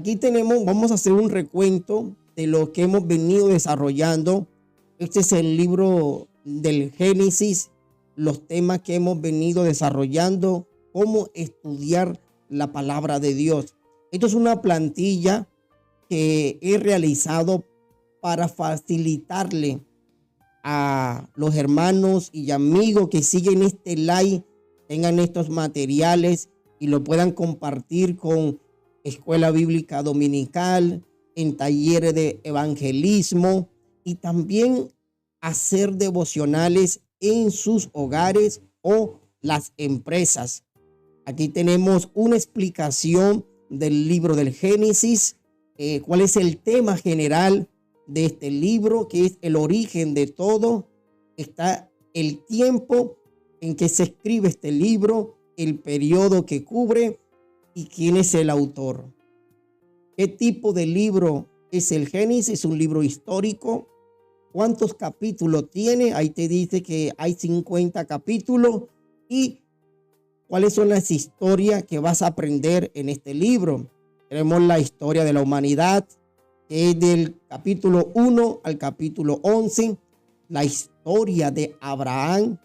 Aquí vamos a hacer un recuento de lo que hemos venido desarrollando. Este es el libro del Génesis, los temas que hemos venido desarrollando, cómo estudiar la palabra de Dios. Esto es una plantilla que he realizado para facilitarle a los hermanos y amigos que siguen este live, tengan estos materiales y lo puedan compartir con Escuela Bíblica Dominical, en talleres de evangelismo y también hacer devocionales en sus hogares o las empresas. Aquí tenemos una explicación del libro del Génesis, cuál es el tema general de este libro, que es el origen de todo. Está el tiempo en que se escribe este libro, el periodo que cubre y quién es el autor. ¿Qué tipo de libro es el Génesis? Es un libro histórico. ¿Cuántos capítulos tiene? Ahí te dice que hay 50 capítulos. ¿Y cuáles son las historias que vas a aprender en este libro? Tenemos la historia de la humanidad, que es del capítulo 1 al capítulo 11. La historia de Abraham,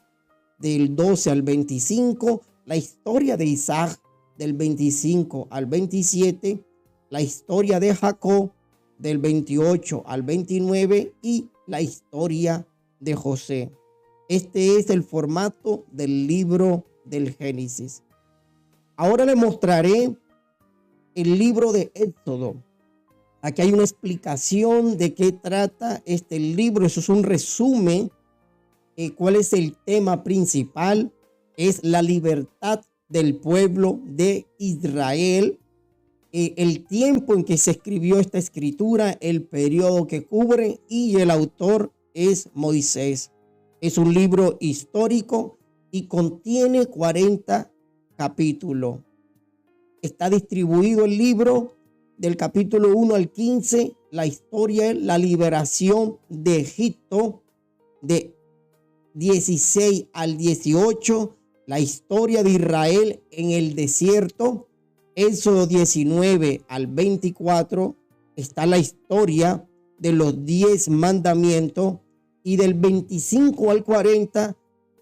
del 12 al 25. La historia de Isaac, del 25 al 27. La historia de Jacob, del 28 al 29. Y la historia de José. Este es el formato del libro del Génesis. Ahora le mostraré el libro de Éxodo. Aquí hay una explicación de qué trata este libro. Eso es un resumen. ¿Cuál es el tema principal? Es la libertad del pueblo de Israel. El tiempo en que se escribió esta escritura, el periodo que cubre, y el autor es Moisés. Es un libro histórico y contiene 40 capítulos. Está distribuido el libro del capítulo 1 al 15. La historia es la liberación de Egipto, de 16 al 18. La historia de Israel en el desierto. Éxodo 19 al 24 está la historia de los 10 mandamientos, y del 25 al 40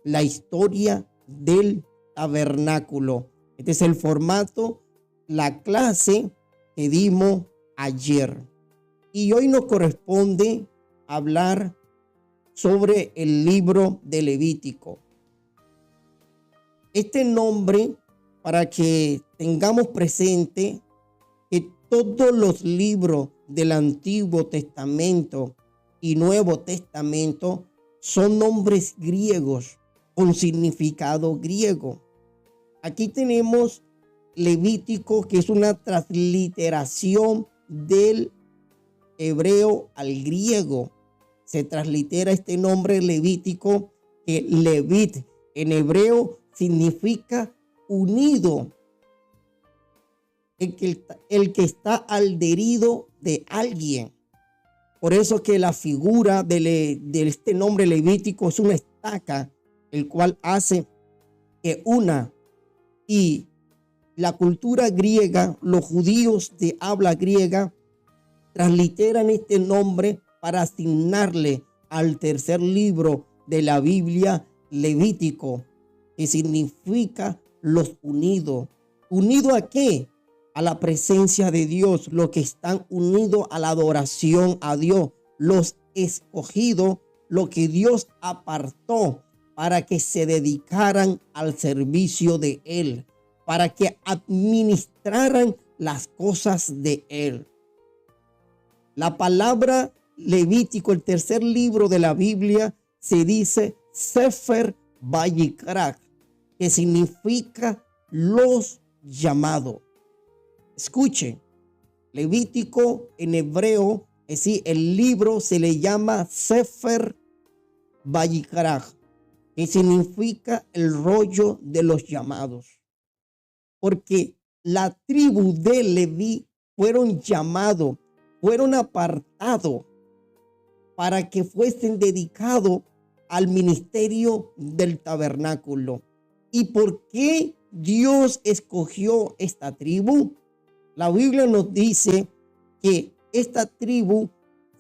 la historia del tabernáculo. Este es el formato, la clase que dimos ayer. Y hoy nos corresponde hablar sobre el libro de Levítico. Este nombre, para que tengamos presente que todos los libros del Antiguo Testamento y Nuevo Testamento son nombres griegos con significado griego. Aquí tenemos Levítico, que es una transliteración del hebreo al griego. Se translitera este nombre Levítico, que Levit en hebreo significa unido, el que está adherido de alguien. Por eso que la figura de este nombre Levítico es una estaca, el cual hace que una. Y la cultura griega, los judíos de habla griega, transliteran este nombre para asignarle al tercer libro de la Biblia, Levítico, que significa los unidos. ¿Unido a qué? A la presencia de Dios, los que están unidos a la adoración a Dios, los escogidos, lo que Dios apartó para que se dedicaran al servicio de Él, para que administraran las cosas de Él. La palabra Levítico, el tercer libro de la Biblia, se dice Sefer Vayikra, que significa los llamados. Escuchen, Levítico en hebreo, es decir, el libro se le llama Sefer Vayikra, que significa el rollo de los llamados. Porque la tribu de Leví fueron llamados, fueron apartados para que fuesen dedicados al ministerio del tabernáculo. ¿Y por qué Dios escogió esta tribu? La Biblia nos dice que esta tribu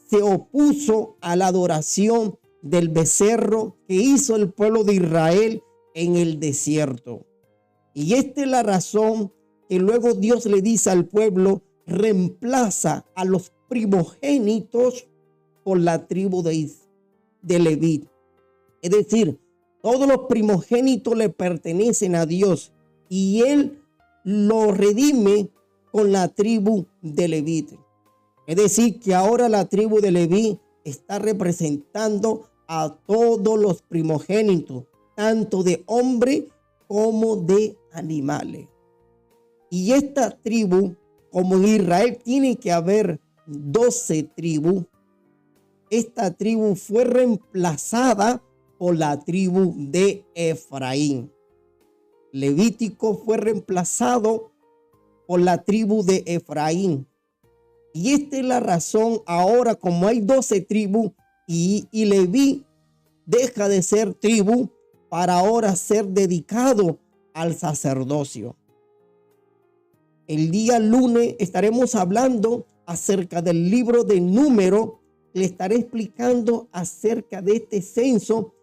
se opuso a la adoración del becerro que hizo el pueblo de Israel en el desierto. Y esta es la razón que luego Dios le dice al pueblo: reemplaza a los primogénitos por la tribu de Leví. Es decir, todos los primogénitos le pertenecen a Dios y Él lo redime con la tribu de Leví. Es decir, que ahora la tribu de Leví está representando a todos los primogénitos, tanto de hombres como de animales. Y esta tribu, como en Israel tiene que haber 12 tribus, esta tribu fue reemplazada por la tribu de Efraín. Levítico fue reemplazado por la tribu de Efraín. Y esta es la razón ahora, como hay 12 tribus y Leví deja de ser tribu para ahora ser dedicado al sacerdocio. El día lunes estaremos hablando acerca del libro de Números. Le estaré explicando acerca de este censo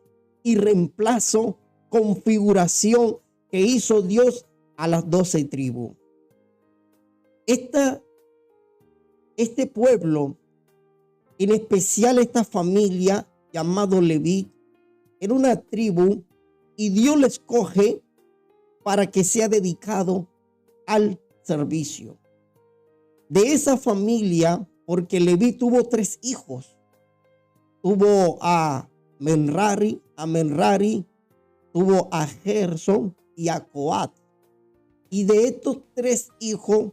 y reemplazo, configuración que hizo Dios a las 12 tribus. Este pueblo, en especial esta familia llamado Leví, era una tribu y Dios le escoge para que sea dedicado al servicio. De esa familia, porque Leví tuvo 3 hijos. Tuvo a Merari, tuvo a Gerson y a Coat. Y de estos 3 hijos,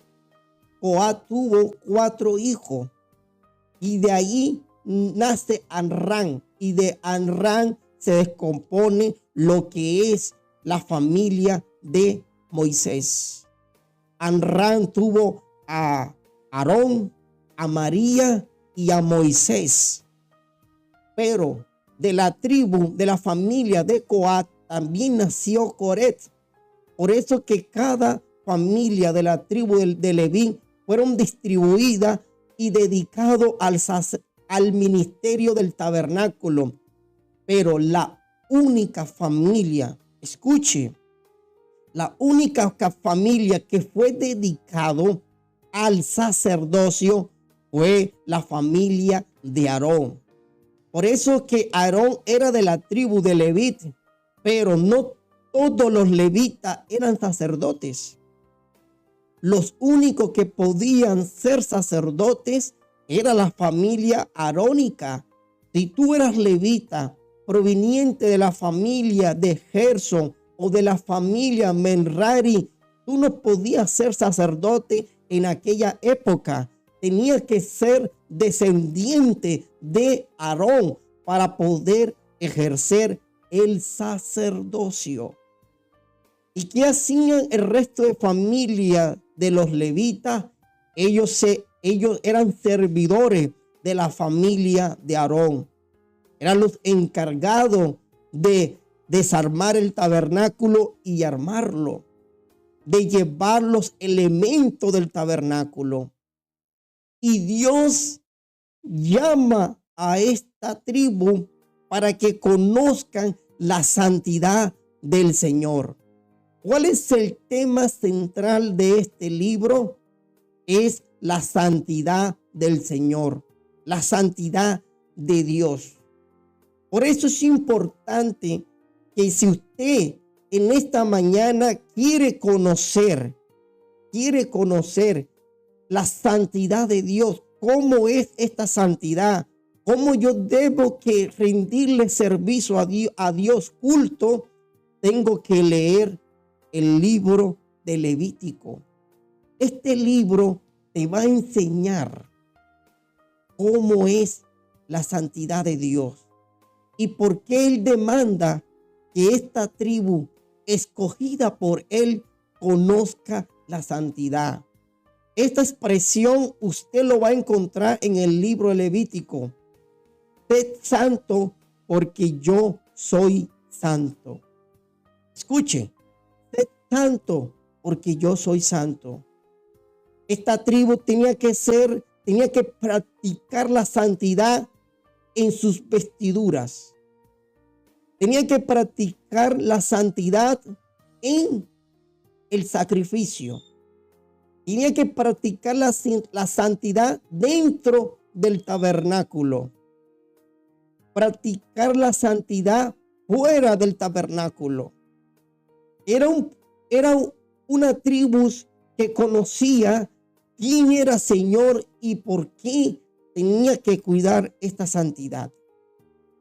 Coat tuvo 4 hijos. Y de ahí nace Amram. Y de Amram se descompone lo que es la familia de Moisés. Amram tuvo a Aarón, a María y a Moisés. Pero de la tribu, de la familia de Coat, también nació Coret. Por eso que cada familia de la tribu de Leví fueron distribuidas y dedicados al ministerio del tabernáculo. Pero la única familia, escuche, la única familia que fue dedicado al sacerdocio fue la familia de Aarón. Por eso que Aarón era de la tribu de Leví, pero no todos los levitas eran sacerdotes. Los únicos que podían ser sacerdotes era la familia arónica. Si tú eras levita proveniente de la familia de Gerson o de la familia Merari, tú no podías ser sacerdote en aquella época. Tenías que ser descendiente de Aarón para poder ejercer el sacerdocio. ¿Y qué hacían el resto de familia de los levitas? Ellos eran servidores de la familia de Aarón. Eran los encargados de desarmar el tabernáculo y armarlo, de llevar los elementos del tabernáculo. Y Dios llama a esta tribu para que conozcan la santidad del Señor. ¿Cuál es el tema central de este libro? Es la santidad del Señor, la santidad de Dios. Por eso es importante que si usted en esta mañana quiere conocer la santidad de Dios, cómo es esta santidad, cómo yo debo que rendirle servicio a Dios culto, tengo que leer el libro de Levítico. Este libro te va a enseñar cómo es la santidad de Dios y por qué Él demanda que esta tribu escogida por Él conozca la santidad. Esta expresión usted lo va a encontrar en el libro de Levítico. Sed santo porque yo soy santo. Escuche, sed santo porque yo soy santo. Esta tribu tenía que practicar la santidad en sus vestiduras. Tenía que practicar la santidad en el sacrificio. Tenía que practicar la santidad dentro del tabernáculo. Practicar la santidad fuera del tabernáculo. Era una tribu que conocía quién era Señor y por qué tenía que cuidar esta santidad.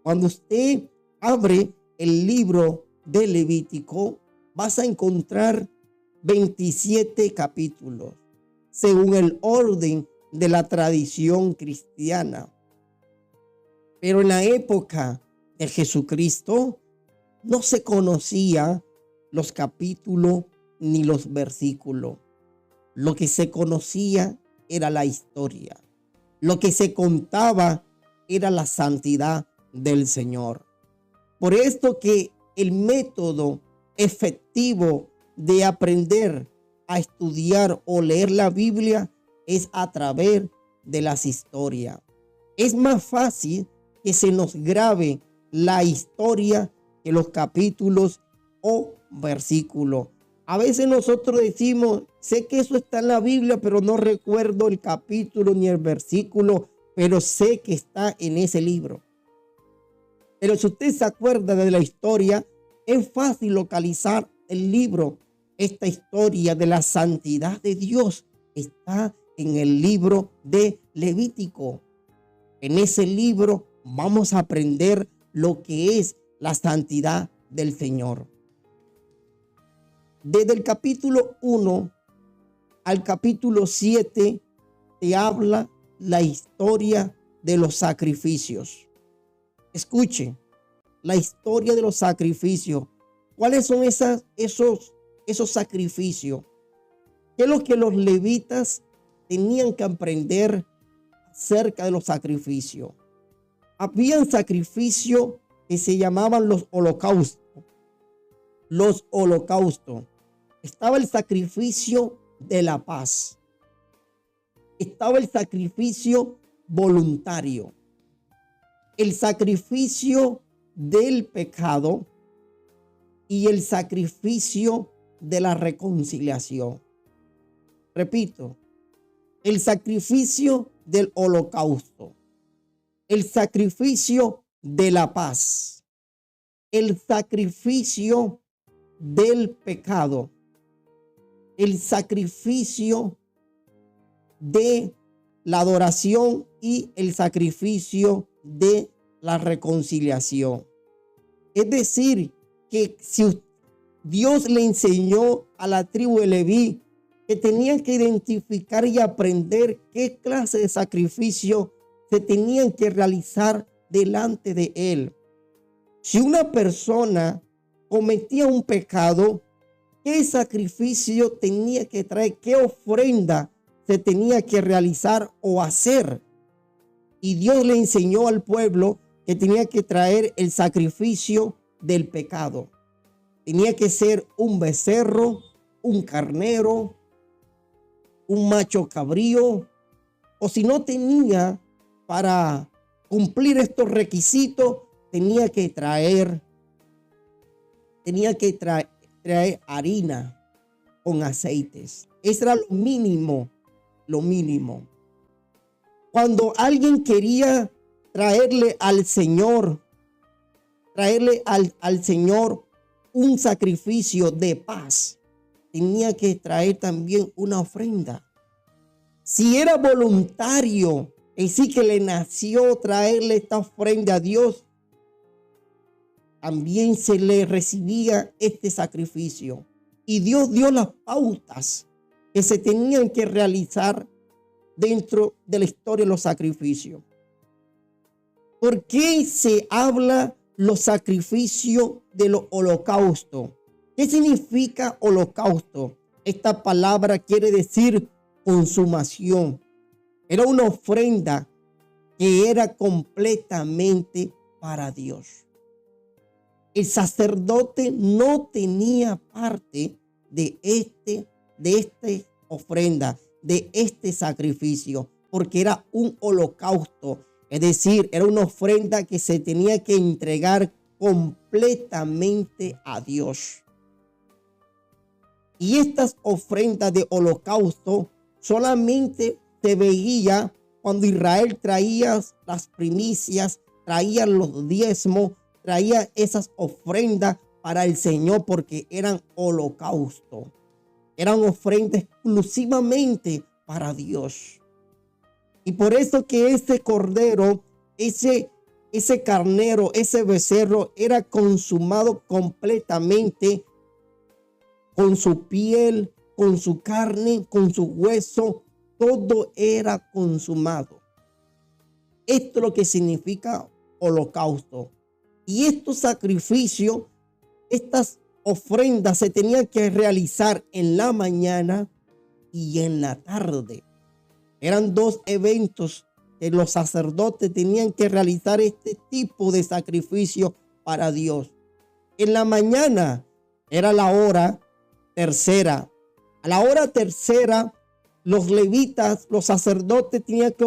Cuando usted abre el libro de Levítico, vas a encontrar 27 capítulos, según el orden de la tradición cristiana. Pero en la época de Jesucristo no se conocía los capítulos ni los versículos. Lo que se conocía era la historia. Lo que se contaba era la santidad del Señor. Por esto que el método efectivo de aprender a estudiar o leer la Biblia es a través de las historias. Es más fácil que se nos grabe la historia que los capítulos o versículos. A veces nosotros decimos, sé que eso está en la Biblia, pero no recuerdo el capítulo ni el versículo, pero sé que está en ese libro. Pero si usted se acuerda de la historia, es fácil localizar el libro. Esta historia de la santidad de Dios está en el libro de Levítico. En ese libro vamos a aprender lo que es la santidad del Señor. Desde el capítulo 1 al capítulo 7 te habla la historia de los sacrificios. Escuche, la historia de los sacrificios. ¿Cuáles son esos sacrificios? ¿Qué es lo que los levitas tenían que aprender acerca de los sacrificios? Habían sacrificios que se llamaban los holocaustos. Los holocaustos. Estaba el sacrificio de la paz. Estaba el sacrificio voluntario. El sacrificio del pecado y el sacrificio de la reconciliación. Repito, el sacrificio del holocausto, el sacrificio de la paz, el sacrificio del pecado, el sacrificio de la adoración y el sacrificio de la reconciliación. Es decir, que si Dios le enseñó a la tribu de Leví que tenían que identificar y aprender qué clase de sacrificio se tenían que realizar delante de él. Si una persona cometía un pecado, ¿qué sacrificio tenía que traer? ¿Qué ofrenda se tenía que realizar o hacer? Y Dios le enseñó al pueblo que tenía que traer el sacrificio del pecado. Tenía que ser un becerro, un carnero, un macho cabrío, o si no tenía para cumplir estos requisitos, tenía que traer harina con aceites. Eso era lo mínimo. Cuando alguien quería traerle al Señor un sacrificio de paz, tenía que traer también una ofrenda. Si era voluntario, es decir, que le nació traerle esta ofrenda a Dios, también se le recibía este sacrificio. Y Dios dio las pautas que se tenían que realizar dentro de la historia de los sacrificios. ¿Por qué se habla los sacrificios de los holocaustos? ¿Qué significa holocausto? Esta palabra quiere decir consumación. Era una ofrenda que era completamente para Dios. El sacerdote no tenía parte de esta ofrenda. de este sacrificio, porque era un holocausto, es decir, era una ofrenda que se tenía que entregar completamente a Dios. Y estas ofrendas de holocausto solamente se veía cuando Israel traía las primicias, traía los diezmos, traía esas ofrendas para el Señor, porque eran holocaustos. Eran ofrendas exclusivamente para Dios. Y por eso que ese cordero, ese carnero, ese becerro era consumado completamente, con su piel, con su carne, con su hueso, todo era consumado. Esto es lo que significa holocausto. Y estos sacrificios, estas ofrendas se tenían que realizar en la mañana y en la tarde. Eran dos eventos que los sacerdotes tenían que realizar este tipo de sacrificio para Dios. En la mañana era la hora tercera. A la hora tercera, los levitas, los sacerdotes tenían que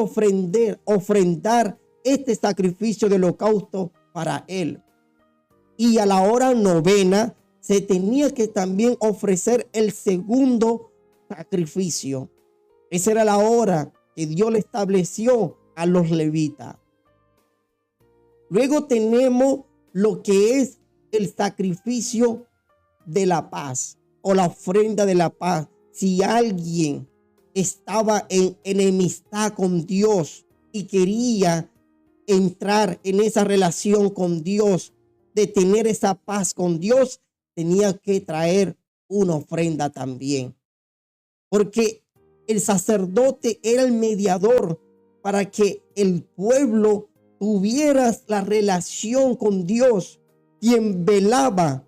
ofrendar este sacrificio de holocausto para él. Y a la hora novena se tenía que también ofrecer el segundo sacrificio. Esa era la hora que Dios le estableció a los levitas. Luego tenemos lo que es el sacrificio de la paz o la ofrenda de la paz. Si alguien estaba en enemistad con Dios y quería entrar en esa relación con Dios, de tener esa paz con Dios, tenía que traer una ofrenda también. Porque el sacerdote era el mediador para que el pueblo tuviera la relación con Dios, quien velaba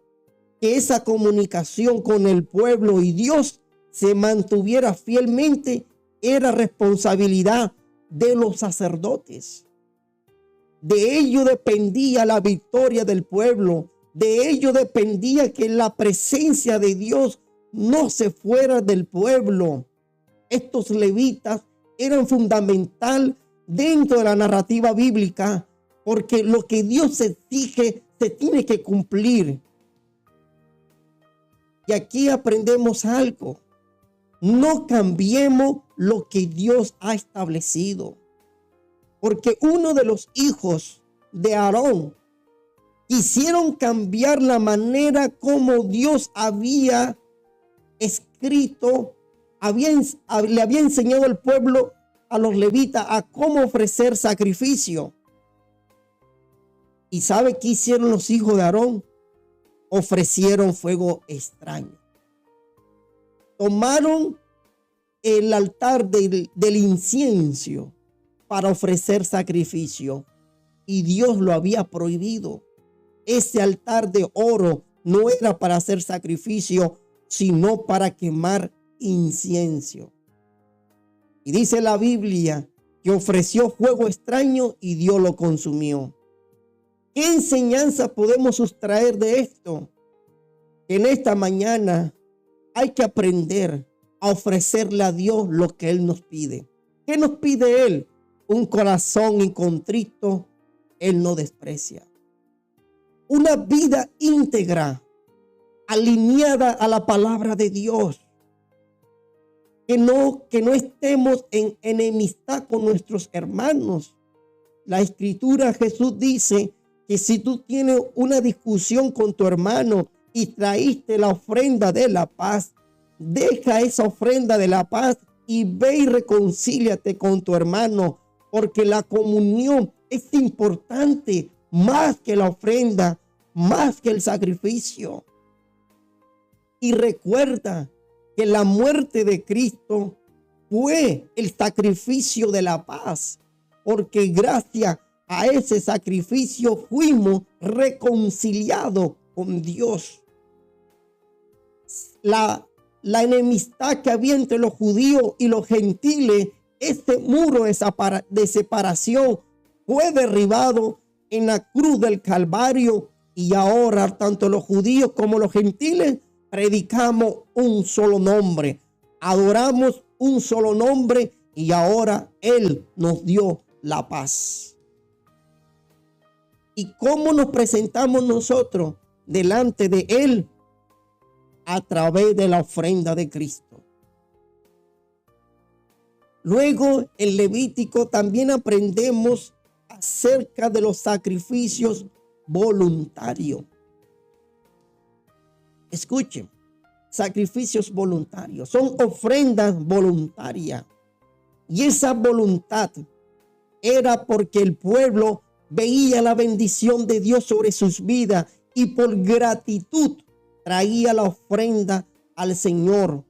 que esa comunicación con el pueblo y Dios se mantuviera fielmente. Era responsabilidad de los sacerdotes. De ello dependía la victoria del pueblo. De ello dependía que la presencia de Dios no se fuera del pueblo. Estos levitas eran fundamental dentro de la narrativa bíblica, porque lo que Dios exige se tiene que cumplir. Y aquí aprendemos algo. No cambiemos lo que Dios ha establecido. Porque uno de los hijos de Aarón quisieron cambiar la manera como Dios había escrito, le había enseñado al pueblo, a los levitas, a cómo ofrecer sacrificio. ¿Y sabe qué hicieron los hijos de Aarón? Ofrecieron fuego extraño. Tomaron el altar del incienso para ofrecer sacrificio, y Dios lo había prohibido. Ese altar de oro no era para hacer sacrificio, sino para quemar incienso. Y dice la Biblia que ofreció fuego extraño y Dios lo consumió. ¿Qué enseñanza podemos sustraer de esto? Que en esta mañana hay que aprender a ofrecerle a Dios lo que Él nos pide. ¿Qué nos pide Él? Un corazón incontrito, Él no desprecia. Una vida íntegra, alineada a la palabra de Dios. Que no estemos en enemistad con nuestros hermanos. La Escritura, Jesús dice que si tú tienes una discusión con tu hermano y traíste la ofrenda de la paz, deja esa ofrenda de la paz y ve y reconcíliate con tu hermano, porque la comunión es importante más que la ofrenda, más que el sacrificio. Y recuerda que la muerte de Cristo fue el sacrificio de la paz, porque gracias a ese sacrificio fuimos reconciliados con Dios. La enemistad que había entre los judíos y los gentiles, este muro de separación fue derribado en la cruz del Calvario, y ahora tanto los judíos como los gentiles predicamos un solo nombre, adoramos un solo nombre y ahora Él nos dio la paz. ¿Y cómo nos presentamos nosotros delante de Él? A través de la ofrenda de Cristo. Luego en Levítico también aprendemos acerca de los sacrificios voluntarios. Escuchen, sacrificios voluntarios son ofrendas voluntarias. Y esa voluntad era porque el pueblo veía la bendición de Dios sobre sus vidas y por gratitud traía la ofrenda al Señor.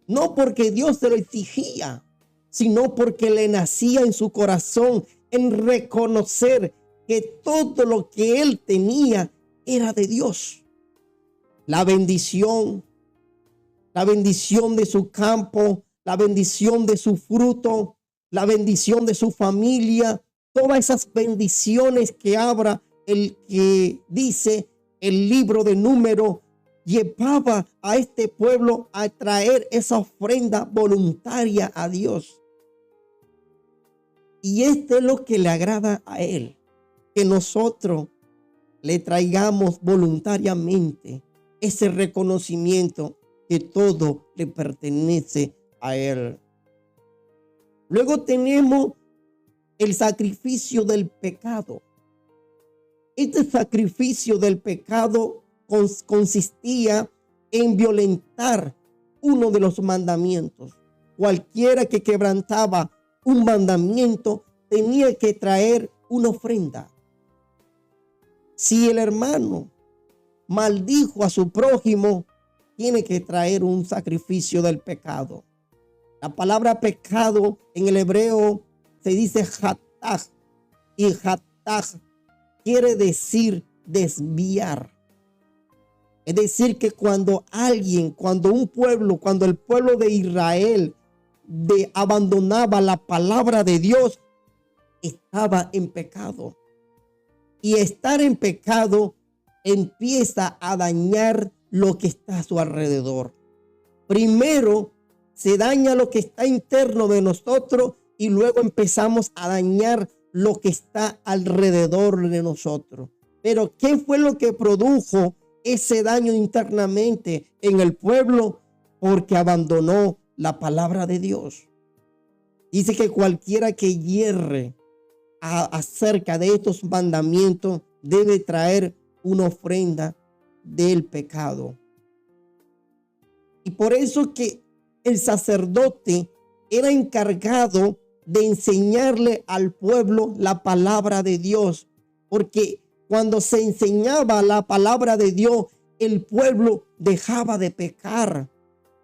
No porque Dios se lo exigía, sino porque le nacía en su corazón en reconocer que todo lo que él tenía era de Dios. La bendición de su campo, la bendición de su fruto, la bendición de su familia, todas esas bendiciones que habla el que dice el libro de Números, llevaba a este pueblo a traer esa ofrenda voluntaria a Dios. Y esto es lo que le agrada a Él, que nosotros le traigamos voluntariamente ese reconocimiento que todo le pertenece a Él. Luego tenemos el sacrificio del pecado. Este sacrificio del pecado consistía en violentar uno de los mandamientos. Cualquiera que quebrantaba un mandamiento tenía que traer una ofrenda. Si el hermano maldijo a su prójimo, tiene que traer un sacrificio del pecado. La palabra pecado en el hebreo se dice hatag, y hatag quiere decir desviar. Es decir, que cuando el pueblo de Israel abandonaba la palabra de Dios, estaba en pecado. Y estar en pecado empieza a dañar lo que está a su alrededor. Primero se daña lo que está interno de nosotros y luego empezamos a dañar lo que está alrededor de nosotros. Pero ¿qué fue lo que produjo ese daño internamente en el pueblo? Porque abandonó la palabra de Dios. Dice que cualquiera que hierre acerca de estos mandamientos debe traer una ofrenda del pecado. Y por eso que el sacerdote era encargado de enseñarle al pueblo la palabra de Dios, porque cuando se enseñaba la palabra de Dios, el pueblo dejaba de pecar,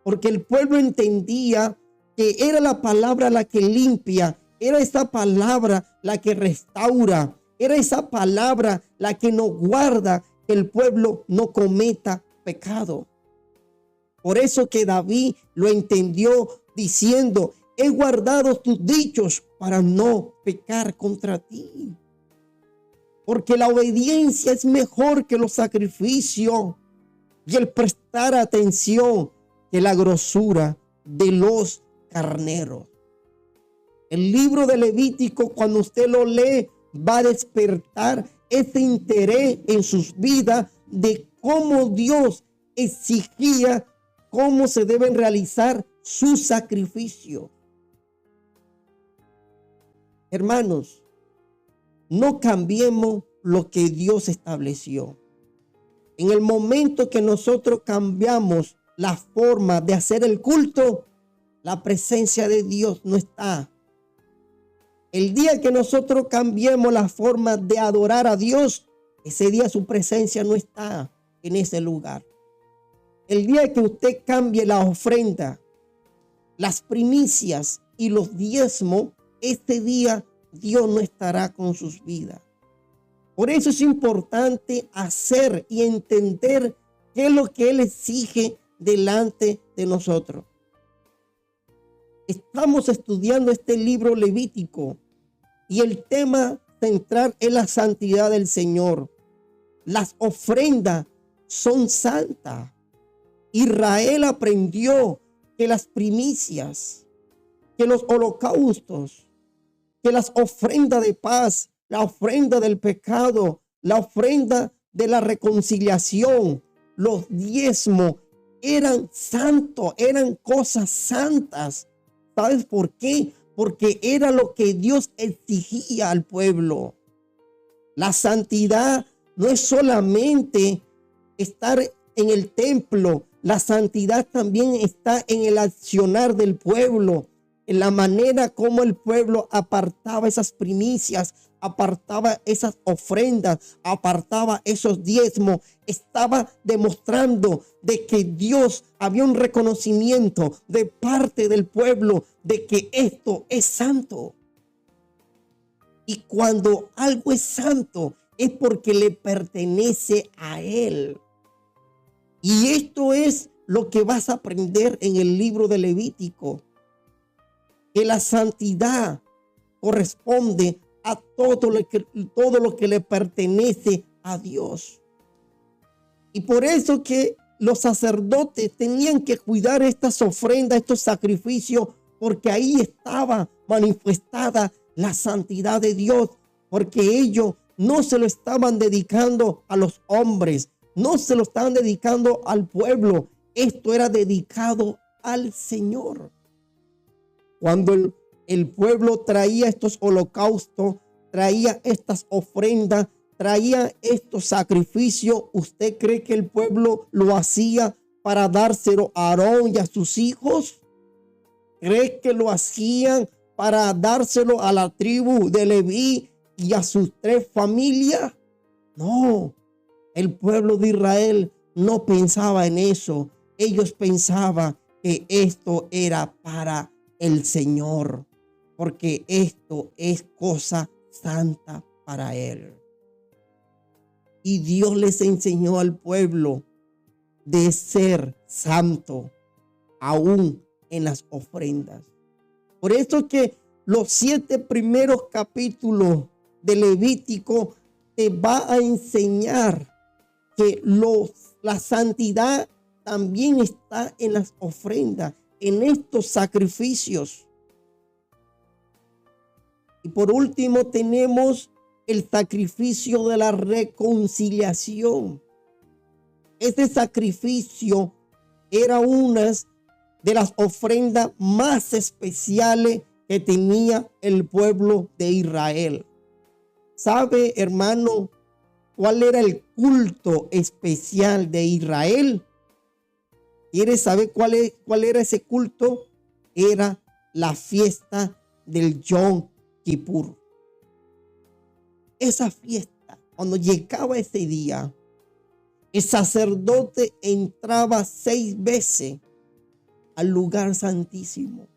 porque el pueblo entendía que era la palabra la que limpia, era esa palabra la que restaura, era esa palabra la que nos guarda que el pueblo no cometa pecado. Por eso que David lo entendió diciendo: he guardado tus dichos para no pecar contra ti. Porque la obediencia es mejor que los sacrificios y el prestar atención que la grosura de los carneros. El libro de Levítico, cuando usted lo lee, va a despertar ese interés en sus vidas de cómo Dios exigía cómo se deben realizar sus sacrificios. Hermanos, no cambiemos lo que Dios estableció. En el momento que nosotros cambiamos la forma de hacer el culto, la presencia de Dios no está. El día que nosotros cambiemos la forma de adorar a Dios, ese día su presencia no está en ese lugar. El día que usted cambie la ofrenda, las primicias y los diezmos, este día Dios no estará con sus vidas. Por eso es importante hacer y entender qué es lo que Él exige delante de nosotros. Estamos estudiando este libro Levítico y el tema central es la santidad del Señor. Las ofrendas son santas. Israel aprendió que las primicias, que los holocaustos, que las ofrendas de paz, la ofrenda del pecado, la ofrenda de la reconciliación, los diezmos eran santos, eran cosas santas. ¿Sabes por qué? Porque era lo que Dios exigía al pueblo. La santidad no es solamente estar en el templo, la santidad también está en el accionar del pueblo, en la manera como el pueblo apartaba esas primicias, apartaba esas ofrendas, apartaba esos diezmos. Estaba demostrando de que Dios había un reconocimiento de parte del pueblo de que esto es santo. Y cuando algo es santo es porque le pertenece a Él. Y esto es lo que vas a aprender en el libro de Levítico, que la santidad corresponde a todo lo que le pertenece a Dios. Y por eso que los sacerdotes tenían que cuidar estas ofrendas, estos sacrificios, porque ahí estaba manifestada la santidad de Dios, porque ellos no se lo estaban dedicando a los hombres, no se lo estaban dedicando al pueblo. Esto era dedicado al Señor. Cuando el pueblo traía estos holocaustos, traía estas ofrendas, traía estos sacrificios, ¿usted cree que el pueblo lo hacía para dárselo a Aarón y a sus hijos? ¿Cree que lo hacían para dárselo a la tribu de Leví y a sus 3 familias? No, el pueblo de Israel no pensaba en eso. Ellos pensaban que esto era para el Señor, porque esto es cosa santa para Él. Y Dios les enseñó al pueblo de ser santo, aún en las ofrendas. Por eso que los 7 primeros capítulos de Levítico te va a enseñar que la santidad también está en las ofrendas, en estos sacrificios. Y por último tenemos el sacrificio de la reconciliación. Este sacrificio era una de las ofrendas más especiales que tenía el pueblo de Israel. ¿Sabe, hermano, cuál era el culto especial de Israel? ¿Quieres saber cuál era ese culto? Era la fiesta del Yom Kippur. Esa fiesta, cuando llegaba ese día, el sacerdote entraba 6 veces al lugar santísimo,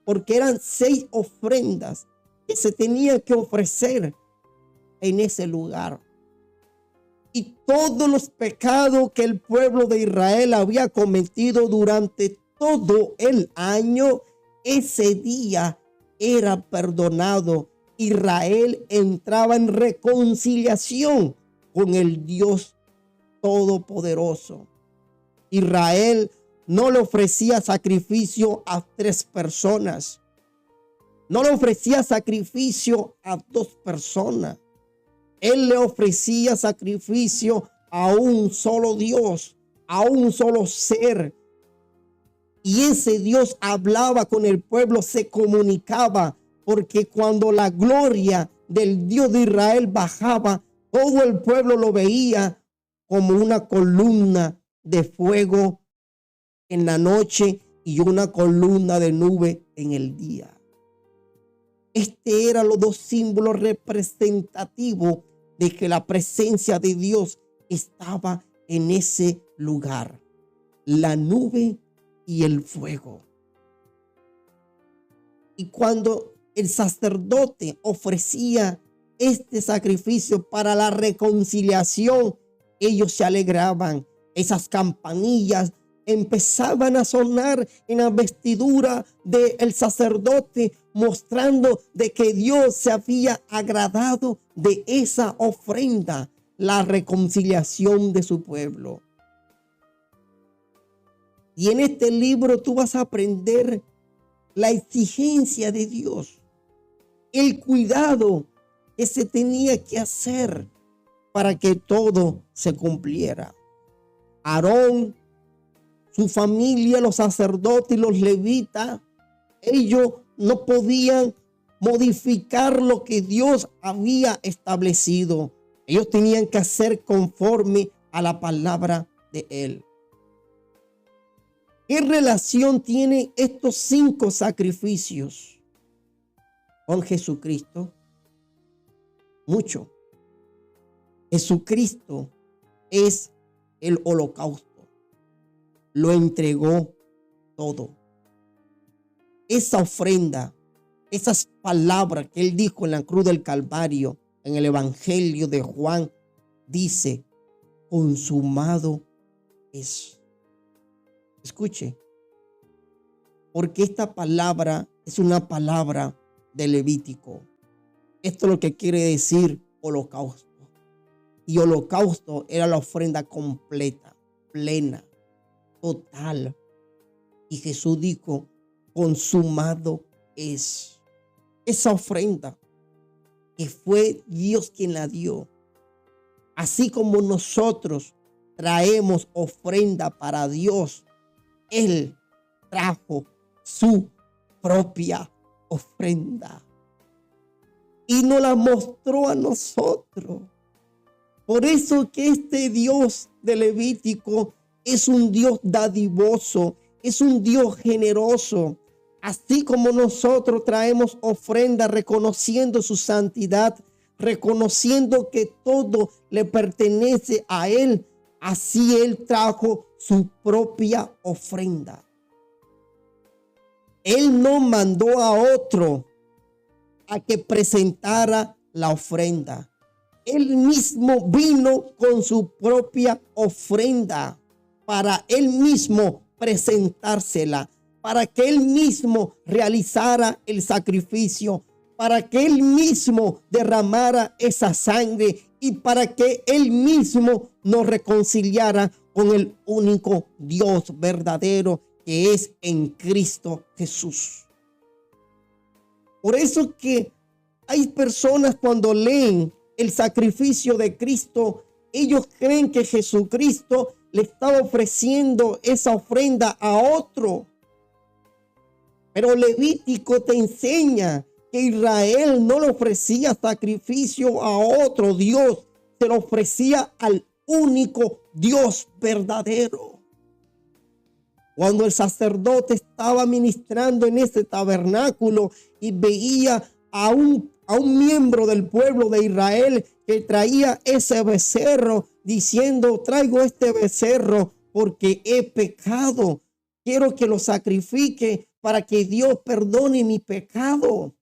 porque eran 6 ofrendas que se tenían que ofrecer en ese lugar. Y todos los pecados que el pueblo de Israel había cometido durante todo el año, ese día era perdonado. Israel entraba en reconciliación con el Dios Todopoderoso. Israel no le ofrecía sacrificio a 3 personas. No le ofrecía sacrificio a 2 personas. Él le ofrecía sacrificio a un solo Dios, a un solo ser. Y ese Dios hablaba con el pueblo, se comunicaba, porque cuando la gloria del Dios de Israel bajaba, todo el pueblo lo veía como una columna de fuego en la noche y una columna de nube en el día. Este eran los 2 símbolos representativos de que la presencia de Dios estaba en ese lugar. La nube y el fuego. Y cuando el sacerdote ofrecía este sacrificio para la reconciliación, ellos se alegraban. Esas campanillas empezaban a sonar en la vestidura del sacerdote, mostrando de que Dios se había agradado de esa ofrenda, la reconciliación de su pueblo. Y en este libro tú vas a aprender la exigencia de Dios, el cuidado que se tenía que hacer para que todo se cumpliera. Aarón, su familia, los sacerdotes y los levitas, ellos no podían modificar lo que Dios había establecido. Ellos tenían que hacer conforme a la palabra de Él. ¿Qué relación tienen estos 5 sacrificios con Jesucristo? Mucho. Jesucristo es el holocausto. Lo entregó todo. Esa ofrenda, esas palabras que Él dijo en la cruz del Calvario, en el Evangelio de Juan, dice, consumado es. Escuche, porque esta palabra es una palabra de Levítico. Esto es lo que quiere decir holocausto. Y holocausto era la ofrenda completa, plena, total. Y Jesús dijo, consumado es. Esa ofrenda que fue Dios quien la dio. Así como nosotros traemos ofrenda para Dios, Él trajo su propia ofrenda y nos la mostró a nosotros. Por eso que este Dios de Levítico es un Dios dadivoso, es un Dios generoso. Así como nosotros traemos ofrenda reconociendo su santidad, reconociendo que todo le pertenece a Él, así Él trajo su propia ofrenda. Él no mandó a otro a que presentara la ofrenda. Él mismo vino con su propia ofrenda para Él mismo presentársela, para que Él mismo realizara el sacrificio, para que Él mismo derramara esa sangre y para que Él mismo nos reconciliara con el único Dios verdadero que es en Cristo Jesús. Por eso que hay personas cuando leen el sacrificio de Cristo, ellos creen que Jesucristo le estaba ofreciendo esa ofrenda a otro. Pero Levítico te enseña que Israel no le ofrecía sacrificio a otro Dios, se lo ofrecía al único Dios verdadero. Cuando el sacerdote estaba ministrando en ese tabernáculo y veía a un miembro del pueblo de Israel que traía ese becerro diciendo, traigo este becerro porque he pecado, quiero que lo sacrifique para que Dios perdone mi pecado.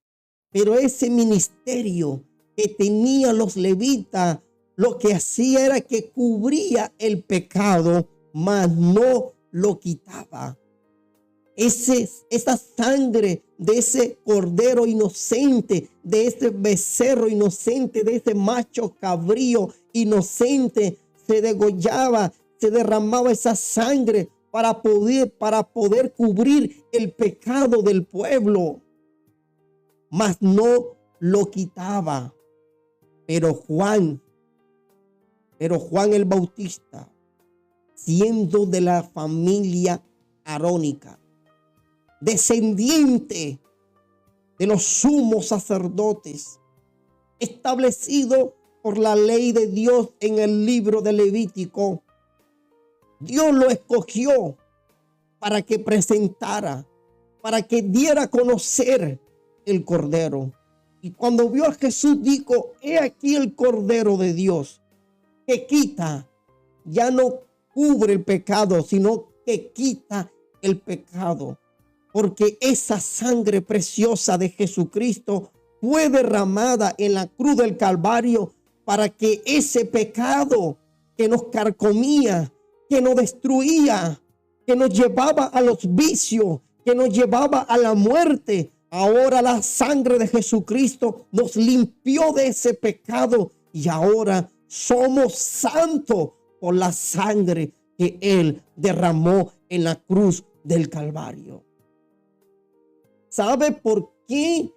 Pero ese ministerio que tenían los levitas, lo que hacía era que cubría el pecado, mas no lo quitaba. Esa sangre de ese cordero inocente, de ese becerro inocente, de ese macho cabrío inocente, se degollaba, se derramaba esa sangre para poder cubrir el pecado del pueblo. Mas no lo quitaba. Pero Juan el Bautista, siendo de la familia arónica, descendiente de los sumos sacerdotes, establecido por la ley de Dios en el libro de Levítico, Dios lo escogió para que presentara, para que diera a conocer el Cordero. Y cuando vio a Jesús dijo, he aquí el Cordero de Dios que quita, ya no cubre el pecado, sino que quita el pecado. Porque esa sangre preciosa de Jesucristo fue derramada en la cruz del Calvario para que ese pecado que nos carcomía, que nos destruía, que nos llevaba a los vicios, que nos llevaba a la muerte, ahora la sangre de Jesucristo nos limpió de ese pecado y ahora somos santos por la sangre que Él derramó en la cruz del Calvario. ¿Sabe por qué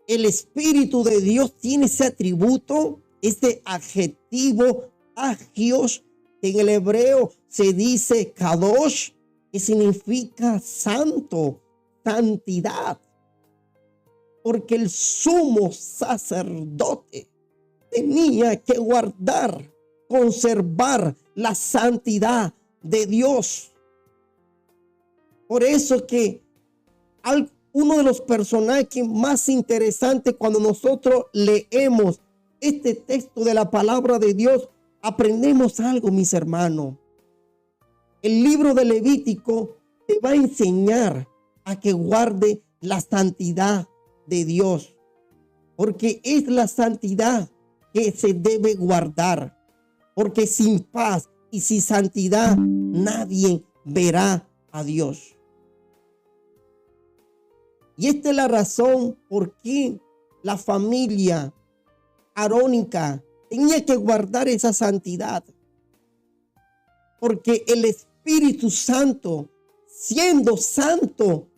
el Espíritu de Dios tiene ese atributo, ese adjetivo agios, que en el hebreo se dice kadosh, que significa santo, santidad? Porque el sumo sacerdote tenía que guardar, conservar la santidad de Dios. Por eso que uno de los personajes más interesantes cuando nosotros leemos este texto de la palabra de Dios, aprendemos algo, mis hermanos. El libro de Levítico te va a enseñar a que guarde la santidad de Dios, porque es la santidad que se debe guardar, porque sin paz y sin santidad nadie verá a Dios. Y esta es la razón por qué la familia arónica tenía que guardar esa santidad. Porque el Espíritu Santo, siendo santo,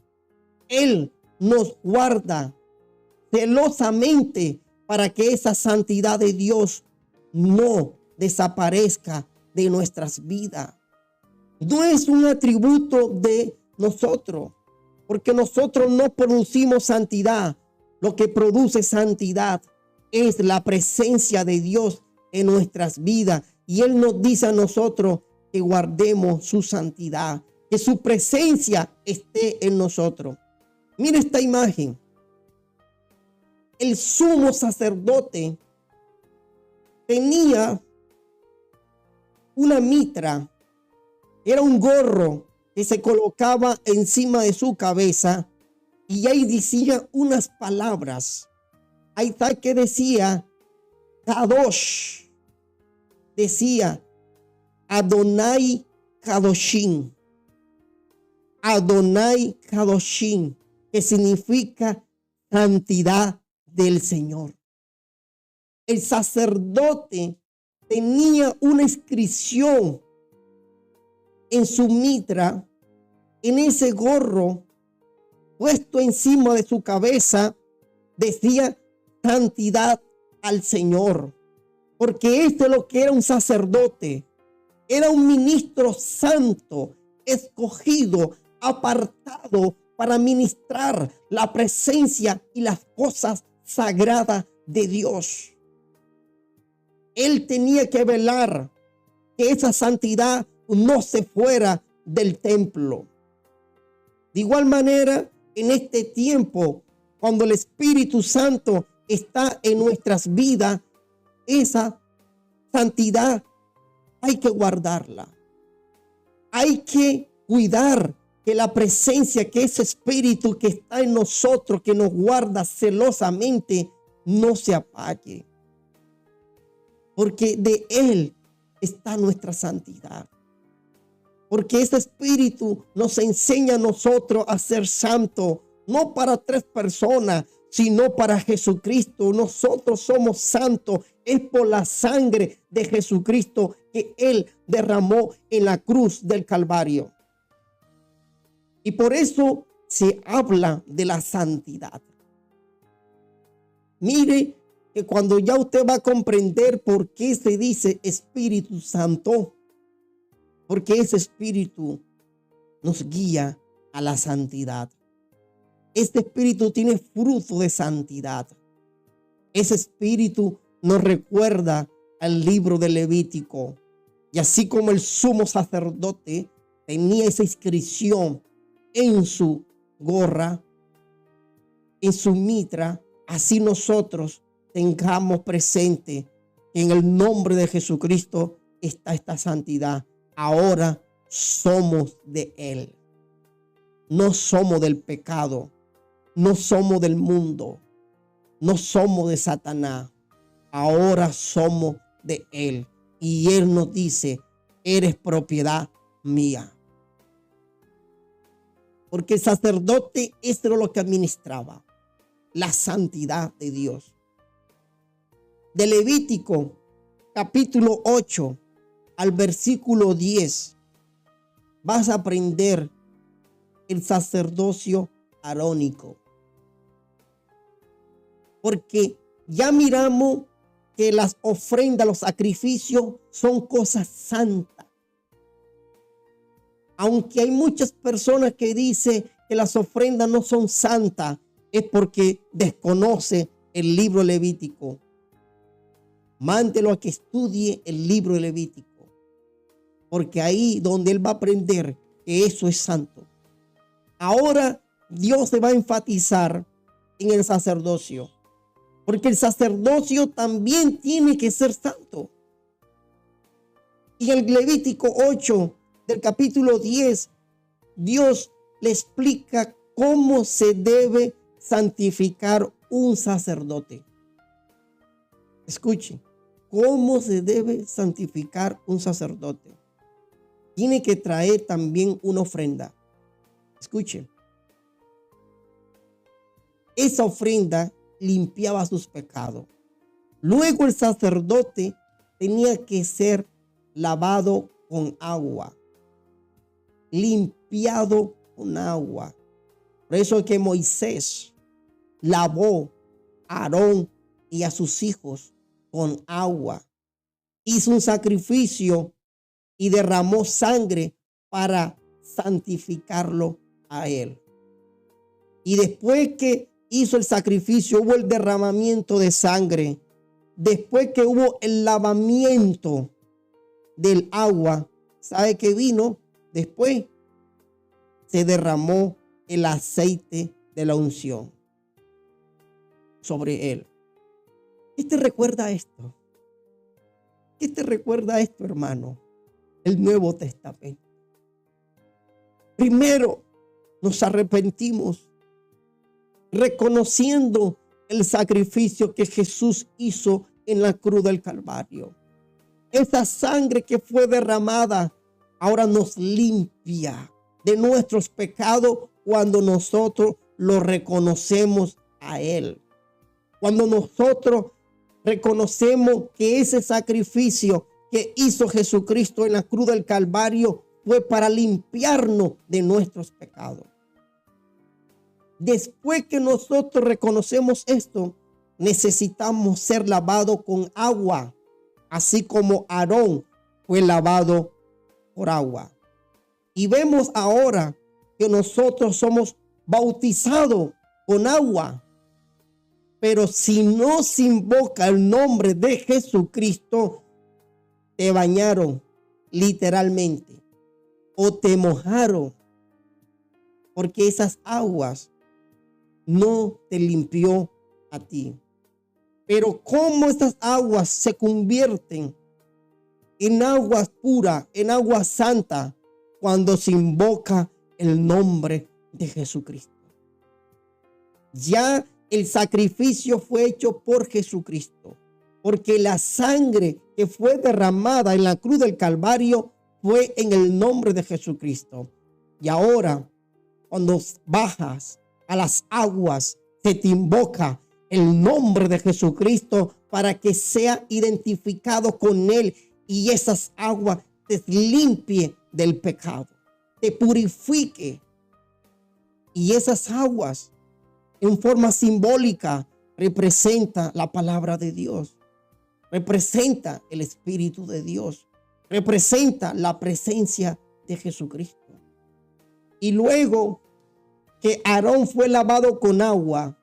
Él nos guarda celosamente para que esa santidad de Dios no desaparezca de nuestras vidas. No es un atributo de nosotros, porque nosotros no producimos santidad. Lo que produce santidad es la presencia de Dios en nuestras vidas. Y Él nos dice a nosotros que guardemos su santidad, que su presencia esté en nosotros. Mira esta imagen. El sumo sacerdote tenía una mitra, era un gorro que se colocaba encima de su cabeza y ahí decía unas palabras. Ahí está que decía Kadosh, decía Adonai Kadoshim, Adonai Kadoshim, que significa santidad del Señor. El sacerdote tenía una inscripción en su mitra, en ese gorro puesto encima de su cabeza, decía santidad al Señor, porque esto es lo que era un sacerdote. Era un ministro santo, escogido, apartado para ministrar la presencia y las cosas sagradas de Dios. Él tenía que velar que esa santidad no se fuera del templo. De igual manera, en este tiempo, cuando el Espíritu Santo está en nuestras vidas, esa santidad hay que guardarla. Hay que cuidar que la presencia, que ese Espíritu que está en nosotros, que nos guarda celosamente, no se apague. Porque de Él está nuestra santidad. Porque ese Espíritu nos enseña a nosotros a ser santos, no para 3 personas, sino para Jesucristo. Nosotros somos santos, es por la sangre de Jesucristo que Él derramó en la cruz del Calvario. Y por eso se habla de la santidad. Mire que cuando ya usted va a comprender por qué se dice Espíritu Santo, porque ese Espíritu nos guía a la santidad. Este Espíritu tiene fruto de santidad. Ese Espíritu nos recuerda al libro de Levítico. Y así como el sumo sacerdote tenía esa inscripción en su gorra, en su mitra, así nosotros tengamos presente que en el nombre de Jesucristo está esta santidad. Ahora somos de Él. No somos del pecado. No somos del mundo. No somos de Satanás. Ahora somos de Él. Y Él nos dice, eres propiedad mía. Porque el sacerdote, esto era lo que administraba, la santidad de Dios. De Levítico, capítulo 8, al versículo 10, vas a aprender el sacerdocio arónico. Porque ya miramos que las ofrendas, los sacrificios son cosas santas. Aunque hay muchas personas que dicen que las ofrendas no son santas, es porque desconoce el libro levítico. Mándelo a que estudie el libro levítico, porque ahí donde él va a aprender que eso es santo. Ahora Dios se va a enfatizar en el sacerdocio, porque el sacerdocio también tiene que ser santo. Y en el Levítico 8 del capítulo 10, Dios le explica cómo se debe santificar un sacerdote. Escuchen, cómo se debe santificar un sacerdote. Tiene que traer también una ofrenda. Escuchen, esa ofrenda limpiaba sus pecados. Luego el sacerdote tenía que ser lavado con agua, limpiado con agua. Por eso es que Moisés lavó a Aarón y a sus hijos con agua. Hizo un sacrificio y derramó sangre para santificarlo a él. Y después que hizo el sacrificio, hubo el derramamiento de sangre. Después que hubo el lavamiento del agua, ¿sabe qué vino? Después se derramó el aceite de la unción sobre él. ¿Qué te recuerda esto? ¿Qué te recuerda esto, hermano? El Nuevo Testamento. Primero, nos arrepentimos reconociendo el sacrificio que Jesús hizo en la cruz del Calvario. Esa sangre que fue derramada ahora nos limpia de nuestros pecados cuando nosotros lo reconocemos a Él. Cuando nosotros reconocemos que ese sacrificio que hizo Jesucristo en la cruz del Calvario fue para limpiarnos de nuestros pecados. Después que nosotros reconocemos esto, necesitamos ser lavados con agua, así como Aarón fue lavado por agua. Y vemos ahora que nosotros somos bautizados con agua. Pero si no se invoca el nombre de Jesucristo, te bañaron literalmente o te mojaron, porque esas aguas no te limpió a ti. Pero cómo estas aguas se convierten en aguas puras, en aguas santas, cuando se invoca el nombre de Jesucristo. Ya el sacrificio fue hecho por Jesucristo, porque la sangre que fue derramada en la cruz del Calvario fue en el nombre de Jesucristo. Y ahora, cuando bajas a las aguas, se te invoca el nombre de Jesucristo para que sea identificado con Él y esas aguas te limpie del pecado, te purifique. Y esas aguas, en forma simbólica, representa la palabra de Dios, representa el Espíritu de Dios, representa la presencia de Jesucristo. Y luego que Aarón fue lavado con agua,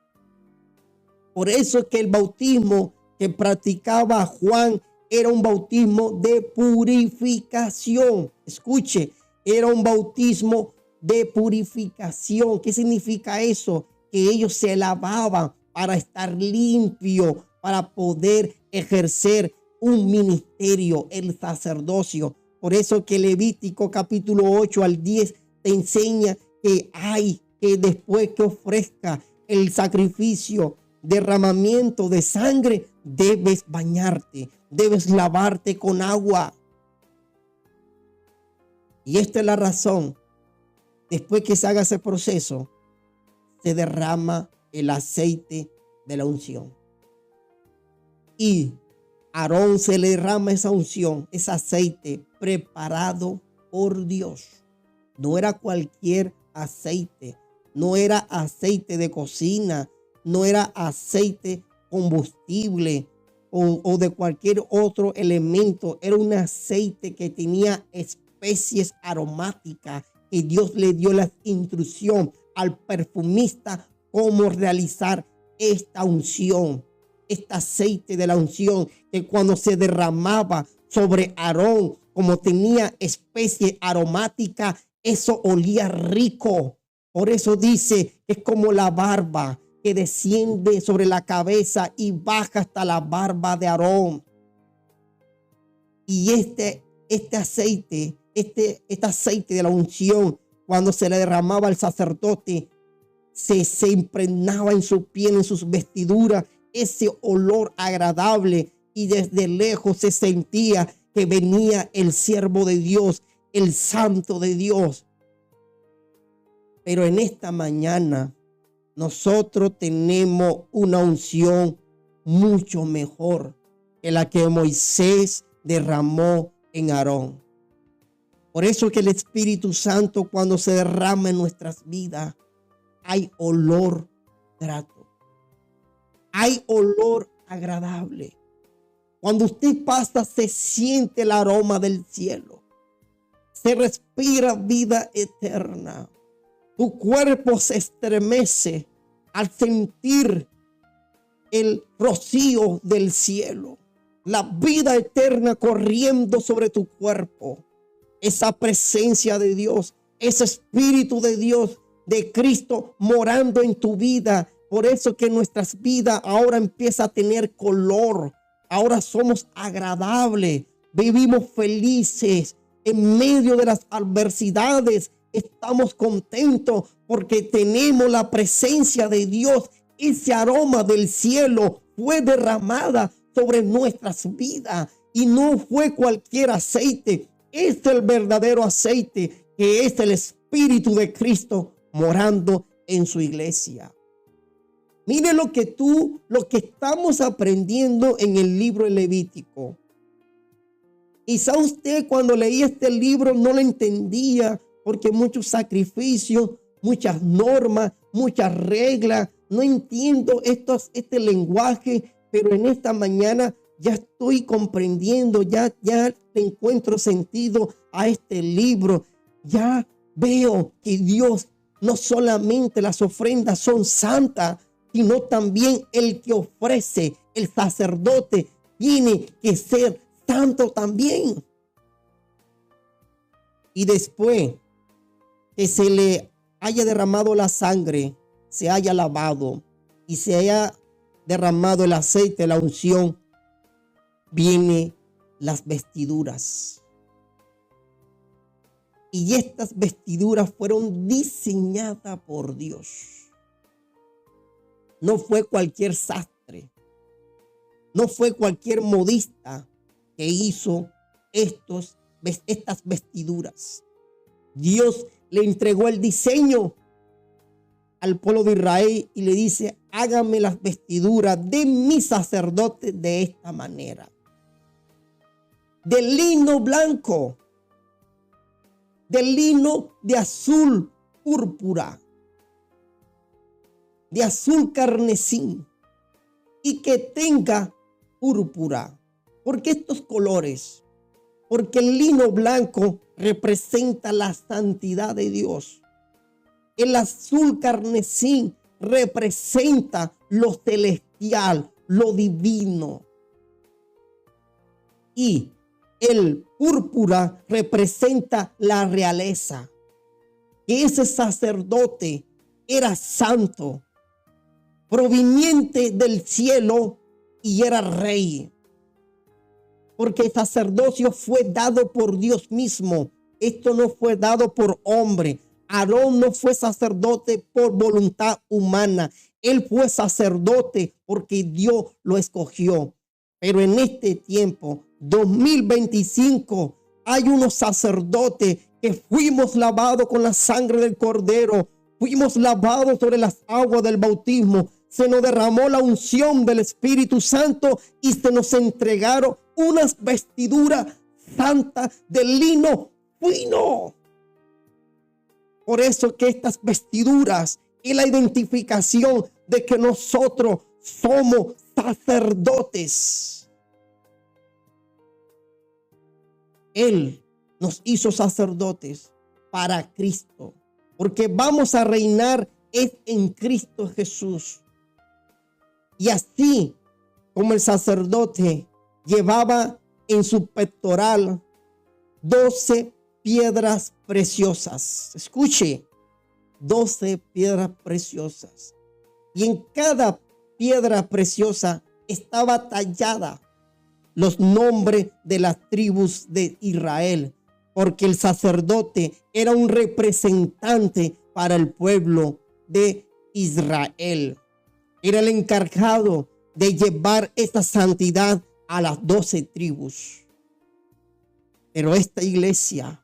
por eso es que el bautismo que practicaba Juan era un bautismo de purificación. Escuche, era un bautismo de purificación. ¿Qué significa eso? Que ellos se lavaban para estar limpios, para poder ejercer un ministerio, el sacerdocio. Por eso que Levítico capítulo 8 al 10 te enseña que hay que después que ofrezca el sacrificio, derramamiento de sangre, debes bañarte, debes lavarte con agua. Y esta es la razón. Después que se haga ese proceso, se derrama el aceite de la unción. Y a Aarón se le derrama esa unción, ese aceite preparado por Dios. No era cualquier aceite, no era aceite de cocina, no era aceite combustible o de cualquier otro elemento. Era un aceite que tenía especies aromáticas y Dios le dio la instrucción al perfumista cómo realizar esta unción, este aceite de la unción, que cuando se derramaba sobre Aarón, como tenía especie aromática, eso olía rico. Por eso dice que es como la barba que desciende sobre la cabeza y baja hasta la barba de Aarón. Y este aceite, este aceite de la unción, cuando se le derramaba al sacerdote, se impregnaba en su piel, en sus vestiduras, ese olor agradable, y desde lejos se sentía que venía el siervo de Dios, el santo de Dios. Pero en esta mañana nosotros tenemos una unción mucho mejor que la que Moisés derramó en Aarón. Por eso que el Espíritu Santo, cuando se derrama en nuestras vidas, hay olor grato, hay olor agradable. Cuando usted pasa, se siente el aroma del cielo, se respira vida eterna. Tu cuerpo se estremece al sentir el rocío del cielo, la vida eterna corriendo sobre tu cuerpo. Esa presencia de Dios, ese Espíritu de Dios, de Cristo morando en tu vida. Por eso que nuestras vidas ahora empieza a tener color. Ahora somos agradables, vivimos felices en medio de las adversidades. Estamos contentos porque tenemos la presencia de Dios. Ese aroma del cielo fue derramada sobre nuestras vidas y no fue cualquier aceite. Es el verdadero aceite, que es el Espíritu de Cristo morando en su iglesia. Mire lo que estamos aprendiendo en el libro de Levítico. Quizá usted cuando leía este libro no lo entendía, porque muchos sacrificios, muchas normas, muchas reglas. No entiendo este lenguaje, pero en esta mañana ya estoy comprendiendo, ya le encuentro sentido a este libro. Ya veo que Dios, no solamente las ofrendas son santas, sino también el que ofrece, el sacerdote, tiene que ser santo también. Y después que se le haya derramado la sangre, se haya lavado y se haya derramado el aceite, la unción, vienen las vestiduras. Y estas vestiduras fueron diseñadas por Dios. No fue cualquier sastre, no fue cualquier modista que hizo estas vestiduras. Dios le entregó el diseño al pueblo de Israel y le dice: hágame las vestiduras de mi sacerdote de esta manera. De lino blanco, de lino de azul púrpura, de azul carmesí, y que tenga púrpura. ¿Por qué estos colores? Porque el lino blanco representa la santidad de Dios. El azul carmesí representa lo celestial, lo divino. Y el púrpura representa la realeza. Que ese sacerdote era santo, proveniente del cielo, y era rey. Porque el sacerdocio fue dado por Dios mismo. Esto no fue dado por hombre. Aarón no fue sacerdote por voluntad humana. Él fue sacerdote porque Dios lo escogió. Pero en este tiempo, 2025, hay unos sacerdotes que fuimos lavados con la sangre del Cordero. Fuimos lavados sobre las aguas del bautismo. Se nos derramó la unción del Espíritu Santo y se nos entregaron unas vestiduras santas de lino fino. Por eso que estas vestiduras y la identificación de que nosotros somos sacerdotes. Él nos hizo sacerdotes para Cristo, porque vamos a reinar es en Cristo Jesús. Y así como el sacerdote llevaba en su pectoral 12 piedras preciosas. Escuche, 12 piedras preciosas. Y en cada piedra preciosa estaba tallada los nombres de las tribus de Israel, porque el sacerdote era un representante para el pueblo de Israel. Era el encargado de llevar esta santidad a las 12 tribus. Pero esta iglesia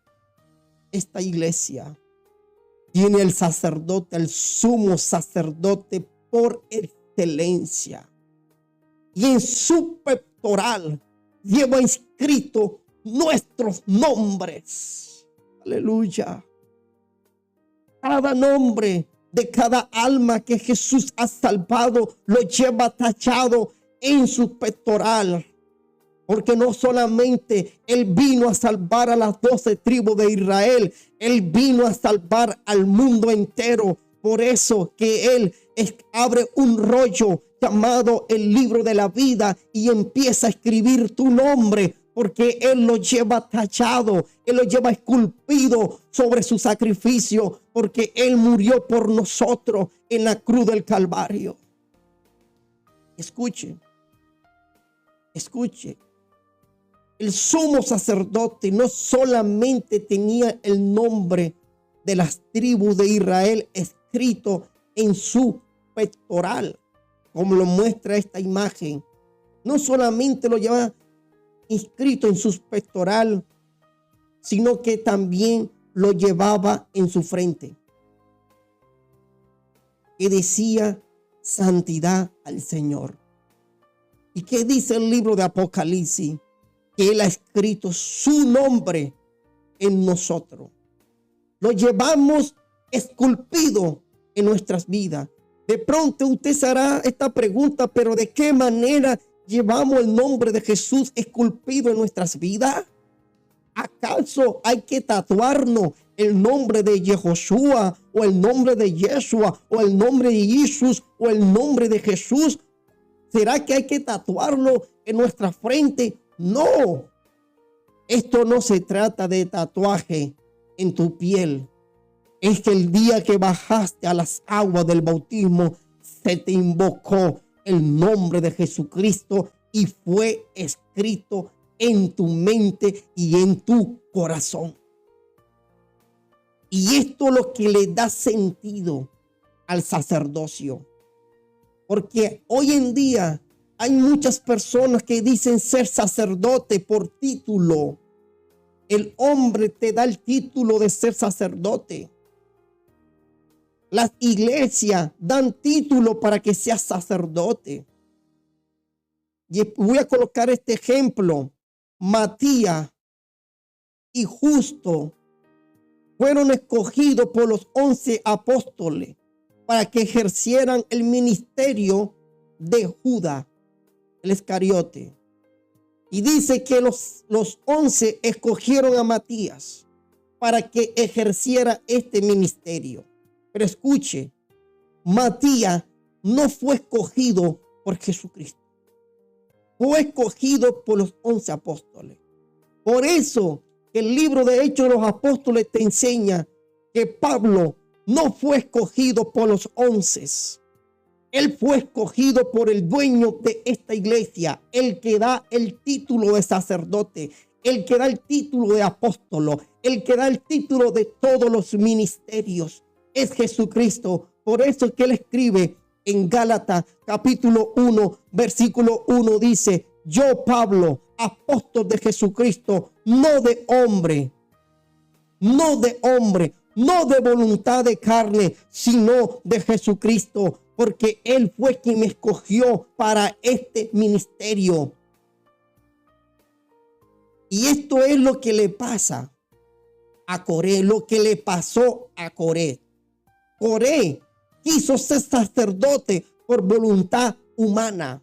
tiene el sacerdote, el sumo sacerdote por excelencia. Y en su pectoral lleva inscrito nuestros nombres. Aleluya. Cada nombre de cada alma que Jesús ha salvado lo lleva tachado en su pectoral. Porque no solamente Él vino a salvar a las 12 tribus de Israel, Él vino a salvar al mundo entero. Por eso que Él abre un rollo llamado el libro de la vida y empieza a escribir tu nombre, porque Él lo lleva tachado, Él lo lleva esculpido sobre su sacrificio, porque Él murió por nosotros en la cruz del Calvario. Escuche. El sumo sacerdote no solamente tenía el nombre de las tribus de Israel escrito en su pectoral, como lo muestra esta imagen. No solamente lo lleva inscrito en su pectoral, sino que también lo llevaba en su frente. Que decía santidad al Señor. ¿Y qué dice el libro de Apocalipsis? Que Él ha escrito su nombre en nosotros. Lo llevamos esculpido en nuestras vidas. De pronto usted se hará esta pregunta, pero ¿de qué manera llevamos el nombre de Jesús esculpido en nuestras vidas? ¿Acaso hay que tatuarnos el nombre de Yehoshua o el nombre de Yeshua o el nombre de Jesús o el nombre de Jesús? ¿Será que hay que tatuarlo en nuestra frente? No, esto no se trata de tatuaje en tu piel. Es que el día que bajaste a las aguas del bautismo, se te invocó el nombre de Jesucristo y fue escrito en tu mente y en tu corazón. Y esto es lo que le da sentido al sacerdocio. Porque hoy en día hay muchas personas que dicen ser sacerdote por título. El hombre te da el título de ser sacerdote. Las iglesias dan título para que seas sacerdote. Y voy a colocar este ejemplo. Matías y Justo fueron escogidos por los 11 apóstoles para que ejercieran el ministerio de Judas, el Iscariote. Y dice que los 11 escogieron a Matías para que ejerciera este ministerio. Pero escuche, Matías no fue escogido por Jesucristo. Fue escogido por los 11 apóstoles. Por eso que el libro de Hechos de los Apóstoles te enseña que Pablo no fue escogido por los 11. Él fue escogido por el dueño de esta iglesia, el que da el título de sacerdote, el que da el título de apóstolo, el que da el título de todos los ministerios. Es Jesucristo. Por eso es que él escribe en Gálatas capítulo 1, versículo 1, dice: yo, Pablo, apóstol de Jesucristo, no de hombre, no de voluntad de carne, sino de Jesucristo, porque Él fue quien me escogió para este ministerio. Y esto es lo que le pasa a Coré, lo que le pasó a Coré. Coré quiso ser sacerdote por voluntad humana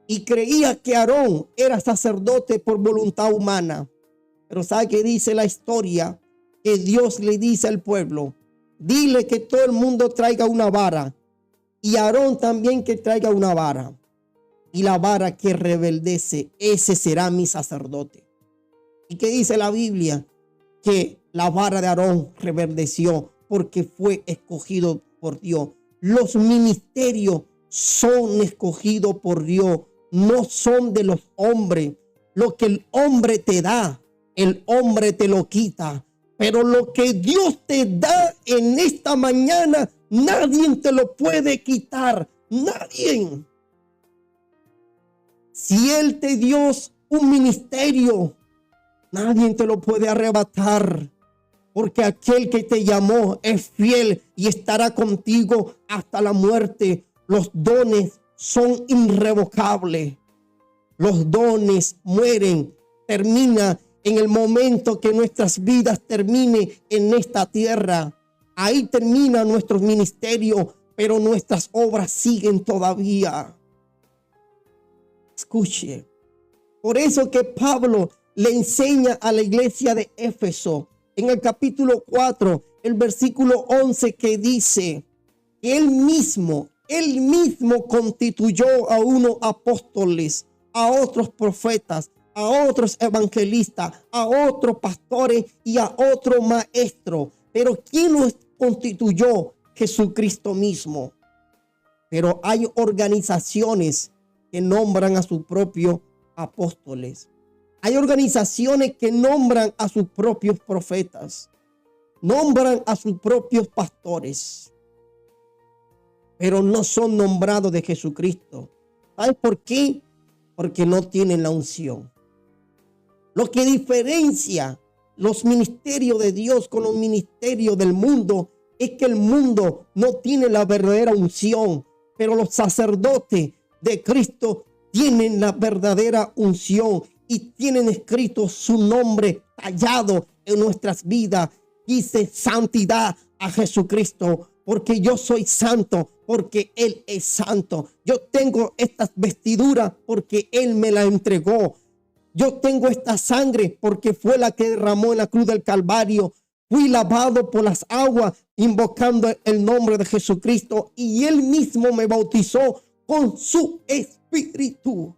y creía que Aarón era sacerdote por voluntad humana. Pero ¿sabe qué dice la historia? Que Dios le dice al pueblo: dile que todo el mundo traiga una vara, y Aarón también que traiga una vara. Y la vara que rebeldece, ese será mi sacerdote. ¿Y qué dice la Biblia? Que la vara de Aarón reverdeció porque fue escogido por Dios. Los ministerios son escogidos por Dios, no son de los hombres. Lo que el hombre te da, el hombre te lo quita. Pero lo que Dios te da en esta mañana, nadie te lo puede quitar. Nadie. Si Él te dio un ministerio, nadie te lo puede arrebatar, porque aquel que te llamó es fiel y estará contigo hasta la muerte. Los dones son irrevocables. Los dones mueren, termina en el momento que nuestras vidas terminen en esta tierra. Ahí termina nuestro ministerio, pero nuestras obras siguen todavía. Escuche. Por eso que Pablo le enseña a la iglesia de Éfeso en el capítulo 4, el versículo 11, que dice que él mismo constituyó a unos apóstoles, a otros profetas, a otros evangelistas, a otros pastores y a otros maestros. Pero ¿quién los constituyó? Jesucristo mismo. Pero hay organizaciones que nombran a sus propios apóstoles. Hay organizaciones que nombran a sus propios profetas, nombran a sus propios pastores, pero no son nombrados de Jesucristo. ¿Sabes por qué? Porque no tienen la unción. Lo que diferencia los ministerios de Dios con los ministerios del mundo es que el mundo no tiene la verdadera unción, pero los sacerdotes de Cristo tienen la verdadera unción y tienen escrito su nombre tallado en nuestras vidas. Dice santidad a Jesucristo, porque yo soy santo, porque Él es santo. Yo tengo estas vestiduras porque Él me la entregó. Yo tengo esta sangre porque fue la que derramó en la cruz del Calvario. Fui lavado por las aguas invocando el nombre de Jesucristo y Él mismo me bautizó con su espíritu.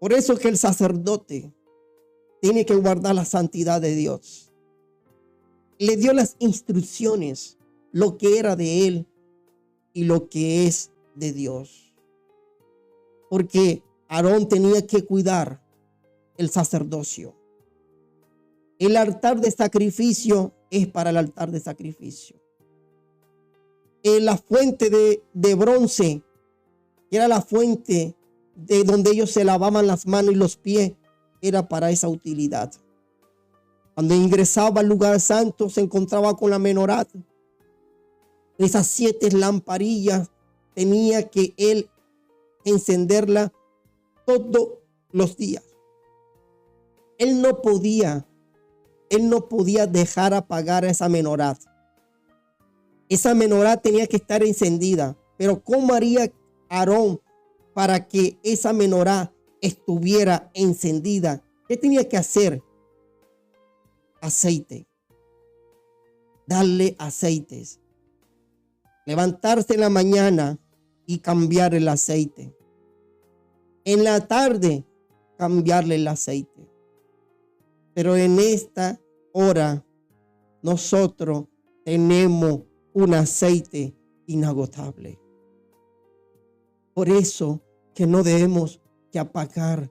Por eso es que el sacerdote tiene que guardar la santidad de Dios. Le dio las instrucciones, lo que era de Él y lo que es de Dios. Porque Aarón tenía que cuidar el sacerdocio. El altar de sacrificio es para el altar de sacrificio. La fuente de bronce, que era la fuente de donde ellos se lavaban las manos y los pies, era para esa utilidad. Cuando ingresaba al lugar santo, se encontraba con la menorá. Esas 7 lamparillas tenía que él encenderla todos los días. Él no podía dejar apagar esa menorá. Esa menorá tenía que estar encendida. Pero ¿cómo haría Aarón para que esa menorá estuviera encendida? ¿Qué tenía que hacer? Aceite. Darle aceites. Levantarse en la mañana y cambiar el aceite. En la tarde, cambiarle el aceite. Pero en esta hora, nosotros tenemos un aceite inagotable. Por eso que no debemos que apagar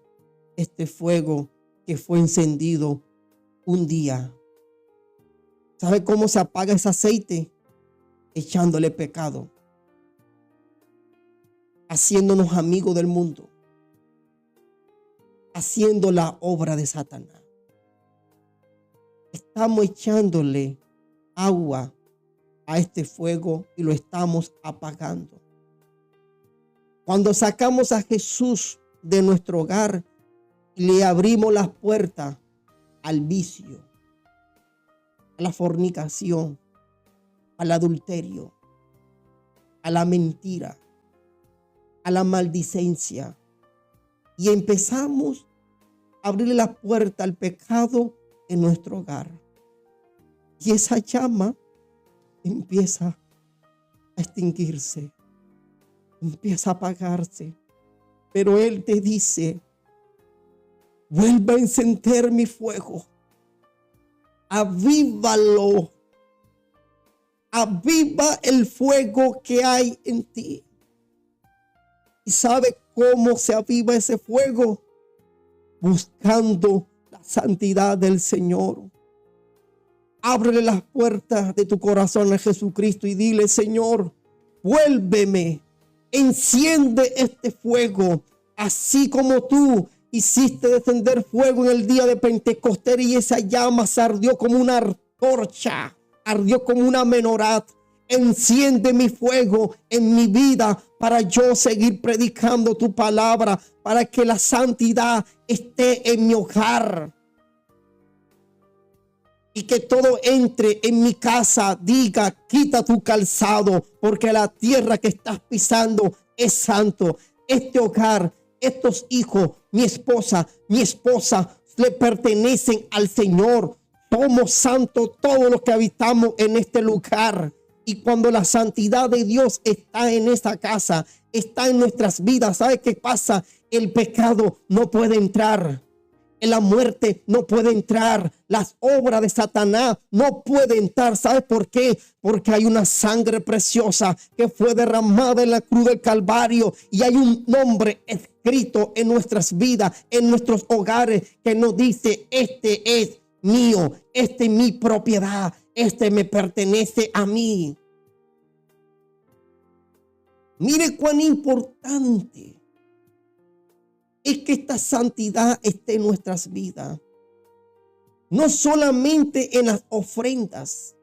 este fuego que fue encendido un día. ¿Sabe cómo se apaga ese aceite? Echándole pecado. Haciéndonos amigos del mundo. Haciendo la obra de Satanás. Estamos echándole agua a este fuego y lo estamos apagando. Cuando sacamos a Jesús de nuestro hogar, y le abrimos las puertas al vicio, a la fornicación, al adulterio, a la mentira, a la maldicencia. Y empezamos a abrirle la puerta al pecado en nuestro hogar. Y esa llama empieza a extinguirse, empieza a apagarse. Pero Él te dice: vuelva a encender mi fuego, avívalo, aviva el fuego que hay en ti. ¿Y sabe cómo se aviva ese fuego? Buscando la santidad del Señor. Ábrele las puertas de tu corazón a Jesucristo y dile: Señor, vuélveme, enciende este fuego, así como tú hiciste descender fuego en el día de Pentecostés y esa llama se ardió como una antorcha, ardió como una menorá. Enciende mi fuego en mi vida para yo seguir predicando tu palabra, para que la santidad esté en mi hogar. Y que todo entre en mi casa, diga: quita tu calzado, porque la tierra que estás pisando es santo. Este hogar, estos hijos, mi esposa le pertenecen al Señor. Somos santos todos los que habitamos en este lugar. Y cuando la santidad de Dios está en esta casa, está en nuestras vidas, ¿sabe qué pasa? El pecado no puede entrar. La muerte no puede entrar. Las obras de Satanás no pueden entrar. ¿Sabes por qué? Porque hay una sangre preciosa que fue derramada en la cruz del Calvario. Y hay un nombre escrito en nuestras vidas, en nuestros hogares, que nos dice: este es mío, este es mi propiedad, este me pertenece a mí. Mire cuán importante es que esta santidad esté en nuestras vidas. No solamente en las ofrendas,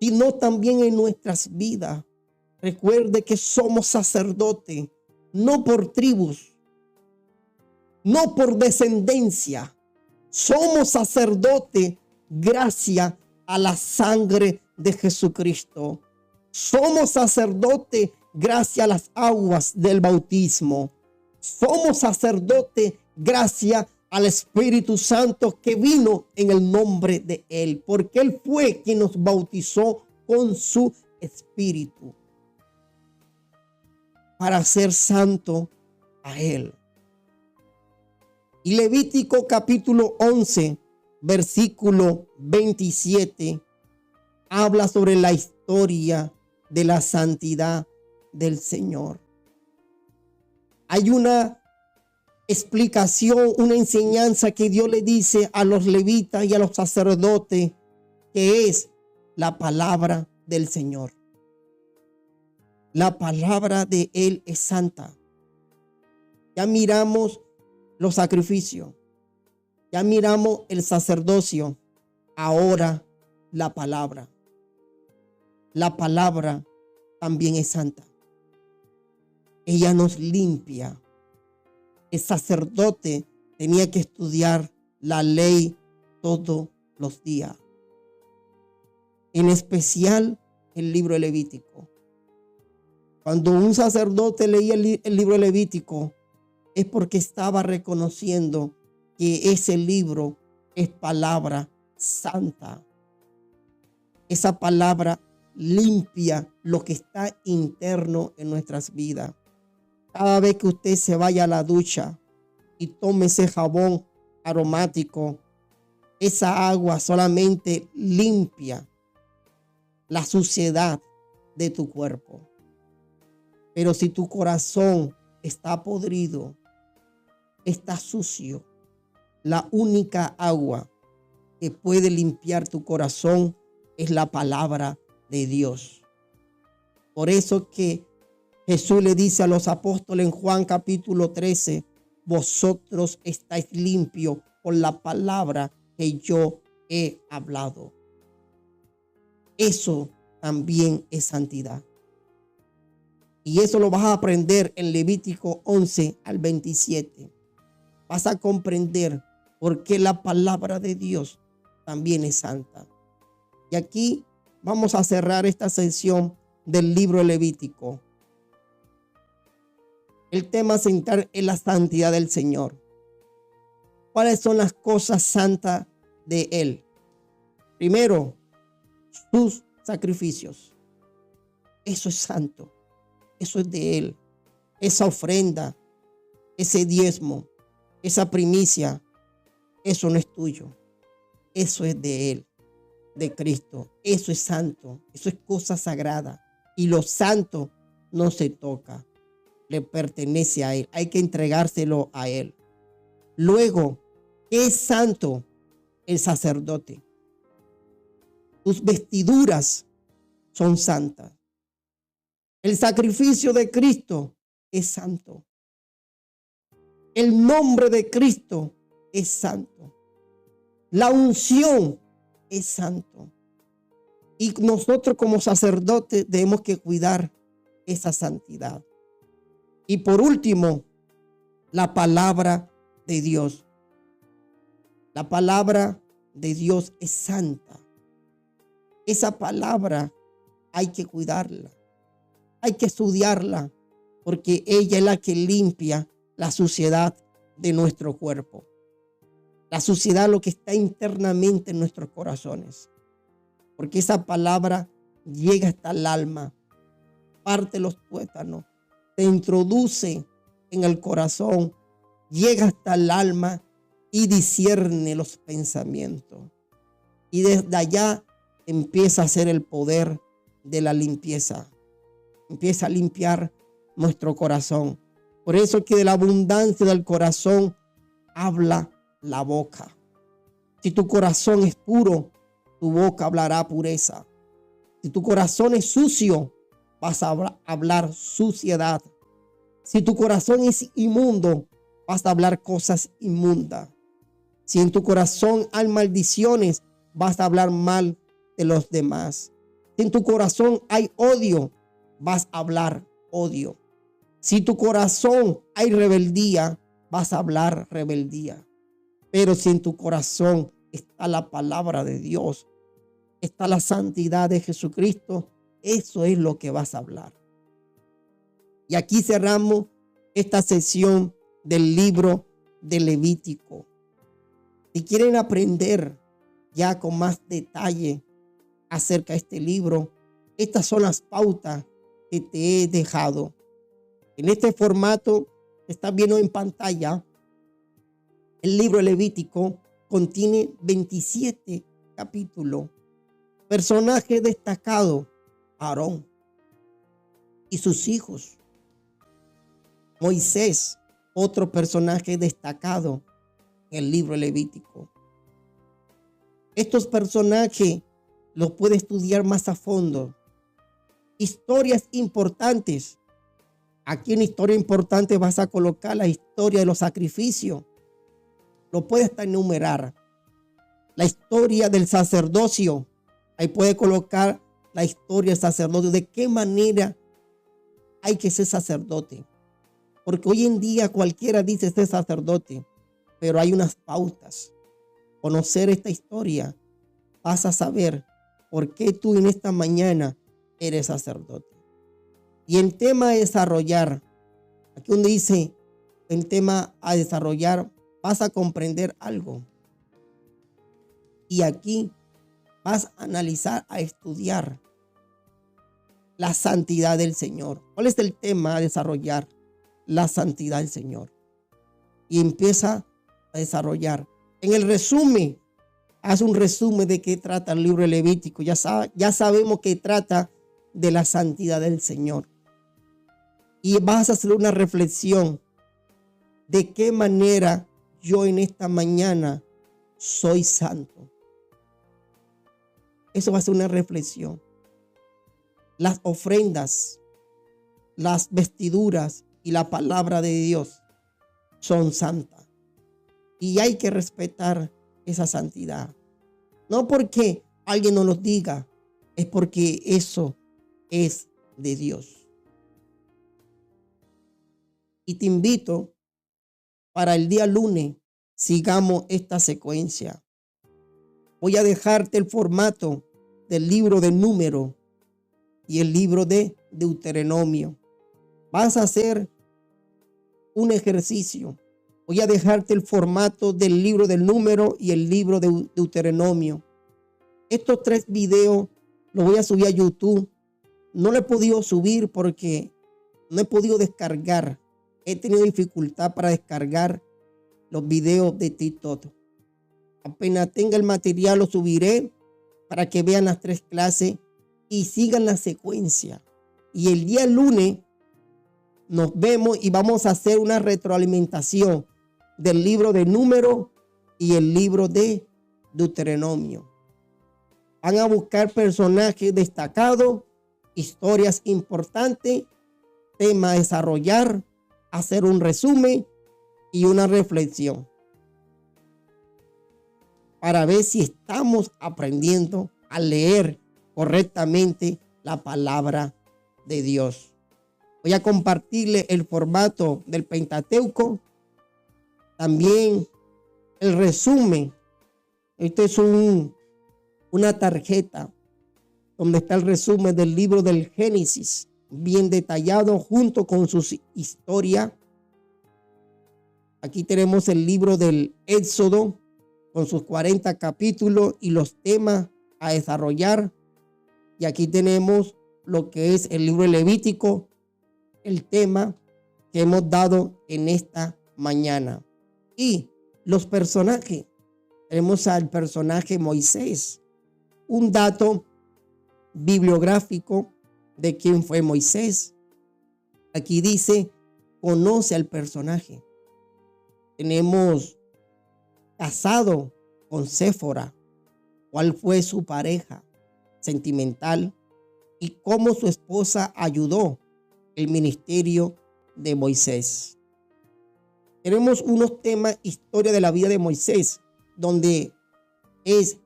sino también en nuestras vidas. Recuerde que somos sacerdotes, no por tribus, no por descendencia. Somos sacerdotes gracias a la sangre de Jesucristo. Somos sacerdotes gracias a las aguas del bautismo. Somos sacerdotes gracias al Espíritu Santo que vino en el nombre de Él, porque Él fue quien nos bautizó con su Espíritu para ser santo a Él. Y Levítico capítulo 11, versículo 27, habla sobre la historia de la santidad del Señor. Hay una explicación, una enseñanza que Dios le dice a los levitas y a los sacerdotes, que es la palabra del Señor. La palabra de Él es santa. Ya miramos los sacrificios, ya miramos el sacerdocio, ahora la palabra. La palabra también es santa. Ella nos limpia. El sacerdote tenía que estudiar la ley todos los días. En especial el libro de Levítico. Cuando un sacerdote leía el libro de Levítico, es porque estaba reconociendo que ese libro es palabra santa. Esa palabra limpia lo que está interno en nuestras vidas. Cada vez que usted se vaya a la ducha y tome ese jabón aromático, esa agua solamente limpia la suciedad de tu cuerpo. Pero si tu corazón está podrido, está sucio, la única agua que puede limpiar tu corazón es la palabra de Dios. Por eso que Jesús le dice a los apóstoles en Juan capítulo 13, vosotros estáis limpios por la palabra que yo he hablado. Eso también es santidad. Y eso lo vas a aprender en Levítico 11 al 27. vas a comprender por qué la palabra de Dios también es santa. Y aquí vamos a cerrar esta sesión del libro Levítico. El tema central es la santidad del Señor. ¿Cuáles son las cosas santas de Él? Primero, sus sacrificios. Eso es santo. Eso es de Él. Esa ofrenda, ese diezmo, esa primicia, eso no es tuyo. Eso es de Él, de Cristo. Eso es santo. Eso es cosa sagrada. Y lo santo no se toca. Le pertenece a Él. Hay que entregárselo a Él. Luego, ¿qué es santo? El sacerdote. Tus vestiduras son santas. El sacrificio de Cristo es santo. El nombre de Cristo es santo. La unción es santo. Y nosotros como sacerdotes debemos que cuidar esa santidad. Y por último, la palabra de Dios. La palabra de Dios es santa. Esa palabra hay que cuidarla. Hay que estudiarla porque ella es la que limpia la suciedad de nuestro cuerpo. La suciedad, lo que está internamente en nuestros corazones. Porque esa palabra llega hasta el alma, parte los tuétanos, te introduce en el corazón, llega hasta el alma y discierne los pensamientos. Y desde allá empieza a ser el poder de la limpieza. Empieza a limpiar nuestro corazón. Por eso que de la abundancia del corazón habla la boca. Si tu corazón es puro, tu boca hablará pureza. Si tu corazón es sucio, vas a hablar suciedad. Si tu corazón es inmundo, vas a hablar cosas inmundas. Si en tu corazón hay maldiciones, vas a hablar mal de los demás. Si en tu corazón hay odio, vas a hablar odio. Si en tu corazón hay rebeldía, vas a hablar rebeldía. Pero si en tu corazón está la palabra de Dios, está la santidad de Jesucristo, eso es lo que vas a hablar. Y aquí cerramos esta sesión del libro de Levítico. Si quieren aprender ya con más detalle acerca de este libro, estas son las pautas que te he dejado. En este formato que estás viendo en pantalla, el libro Levítico contiene 27 capítulos. Personaje destacado, Aarón y sus hijos. Moisés, otro personaje destacado en el libro Levítico. Estos personajes los puedes estudiar más a fondo. Historias importantes. Aquí en historia importante vas a colocar la historia de los sacrificios. Lo puedes hasta enumerar. La historia del sacerdocio. Ahí puedes colocar la historia del sacerdote. De qué manera hay que ser sacerdote. Porque hoy en día cualquiera dice ser sacerdote. Pero hay unas pautas. Conocer esta historia, vas a saber por qué tú en esta mañana eres sacerdote. Y el tema a desarrollar, aquí donde dice el tema a desarrollar, vas a comprender algo. Y aquí vas a analizar, a estudiar la santidad del Señor. ¿Cuál es el tema a desarrollar? La santidad del Señor. Y empieza a desarrollar. En el resumen, haz un resumen de qué trata el libro de Levítico. Ya sabemos que trata de la santidad del Señor. Y vas a hacer una reflexión de qué manera yo en esta mañana soy santo. Eso va a ser una reflexión. Las ofrendas, las vestiduras y la palabra de Dios son santas. Y hay que respetar esa santidad. No porque alguien nos lo diga, es porque eso es de Dios. Y te invito para el día lunes sigamos esta secuencia. Voy a dejarte el formato del libro de Números y el libro de Deuteronomio. Vas a hacer un ejercicio. Voy a dejarte el formato del libro del Número y el libro de Deuteronomio. Estos 3 videos los voy a subir a YouTube. No lo he podido subir porque no he podido descargar. He tenido dificultad para descargar los videos de TikTok. Apenas tenga el material lo subiré para que vean las 3 clases y sigan la secuencia. Y el día lunes nos vemos y vamos a hacer una retroalimentación del libro de Números y el libro de Deuteronomio. Van a buscar personajes destacados, historias importantes, tema a desarrollar, hacer un resumen y una reflexión para ver si estamos aprendiendo a leer correctamente la palabra de Dios. Voy a compartirle el formato del Pentateuco, también el resumen. Este es una tarjeta donde está el resumen del libro del Génesis, bien detallado junto con su historia. Aquí tenemos el libro del Éxodo con sus 40 capítulos y los temas a desarrollar. Y aquí tenemos lo que es el libro de Levítico, el tema que hemos dado en esta mañana. Y los personajes. Tenemos al personaje Moisés. Un dato bibliográfico de quién fue Moisés. Aquí dice, conoce al personaje. Tenemos casado con Séfora, cuál fue su pareja sentimental y cómo su esposa ayudó el ministerio de Moisés. Tenemos unos temas, historia de la vida de Moisés, donde es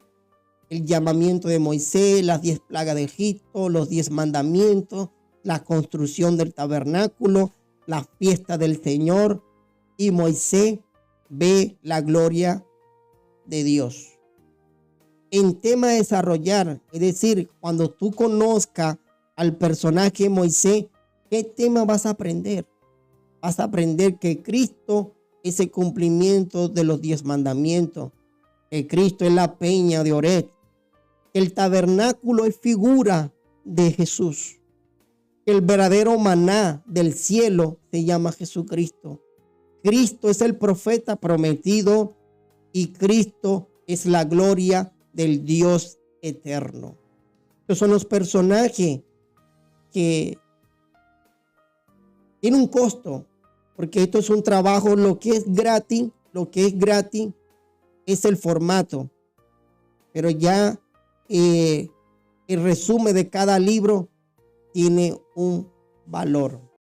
el llamamiento de Moisés, las 10 plagas de Egipto, los 10 mandamientos, la construcción del tabernáculo, la fiesta del Señor, y Moisés ve la gloria de Dios. En tema de desarrollar, es decir, cuando tú conozcas al personaje Moisés, ¿qué tema vas a aprender? Vas a aprender que Cristo es el cumplimiento de los 10 mandamientos, que Cristo es la peña de Oreb, que el tabernáculo es figura de Jesús, que el verdadero maná del cielo se llama Jesucristo. Cristo es el profeta prometido y Cristo es la gloria del Dios eterno. Estos son los personajes que tienen un costo, porque esto es un trabajo. Lo que es gratis es el formato, pero ya el resumen de cada libro tiene un valor.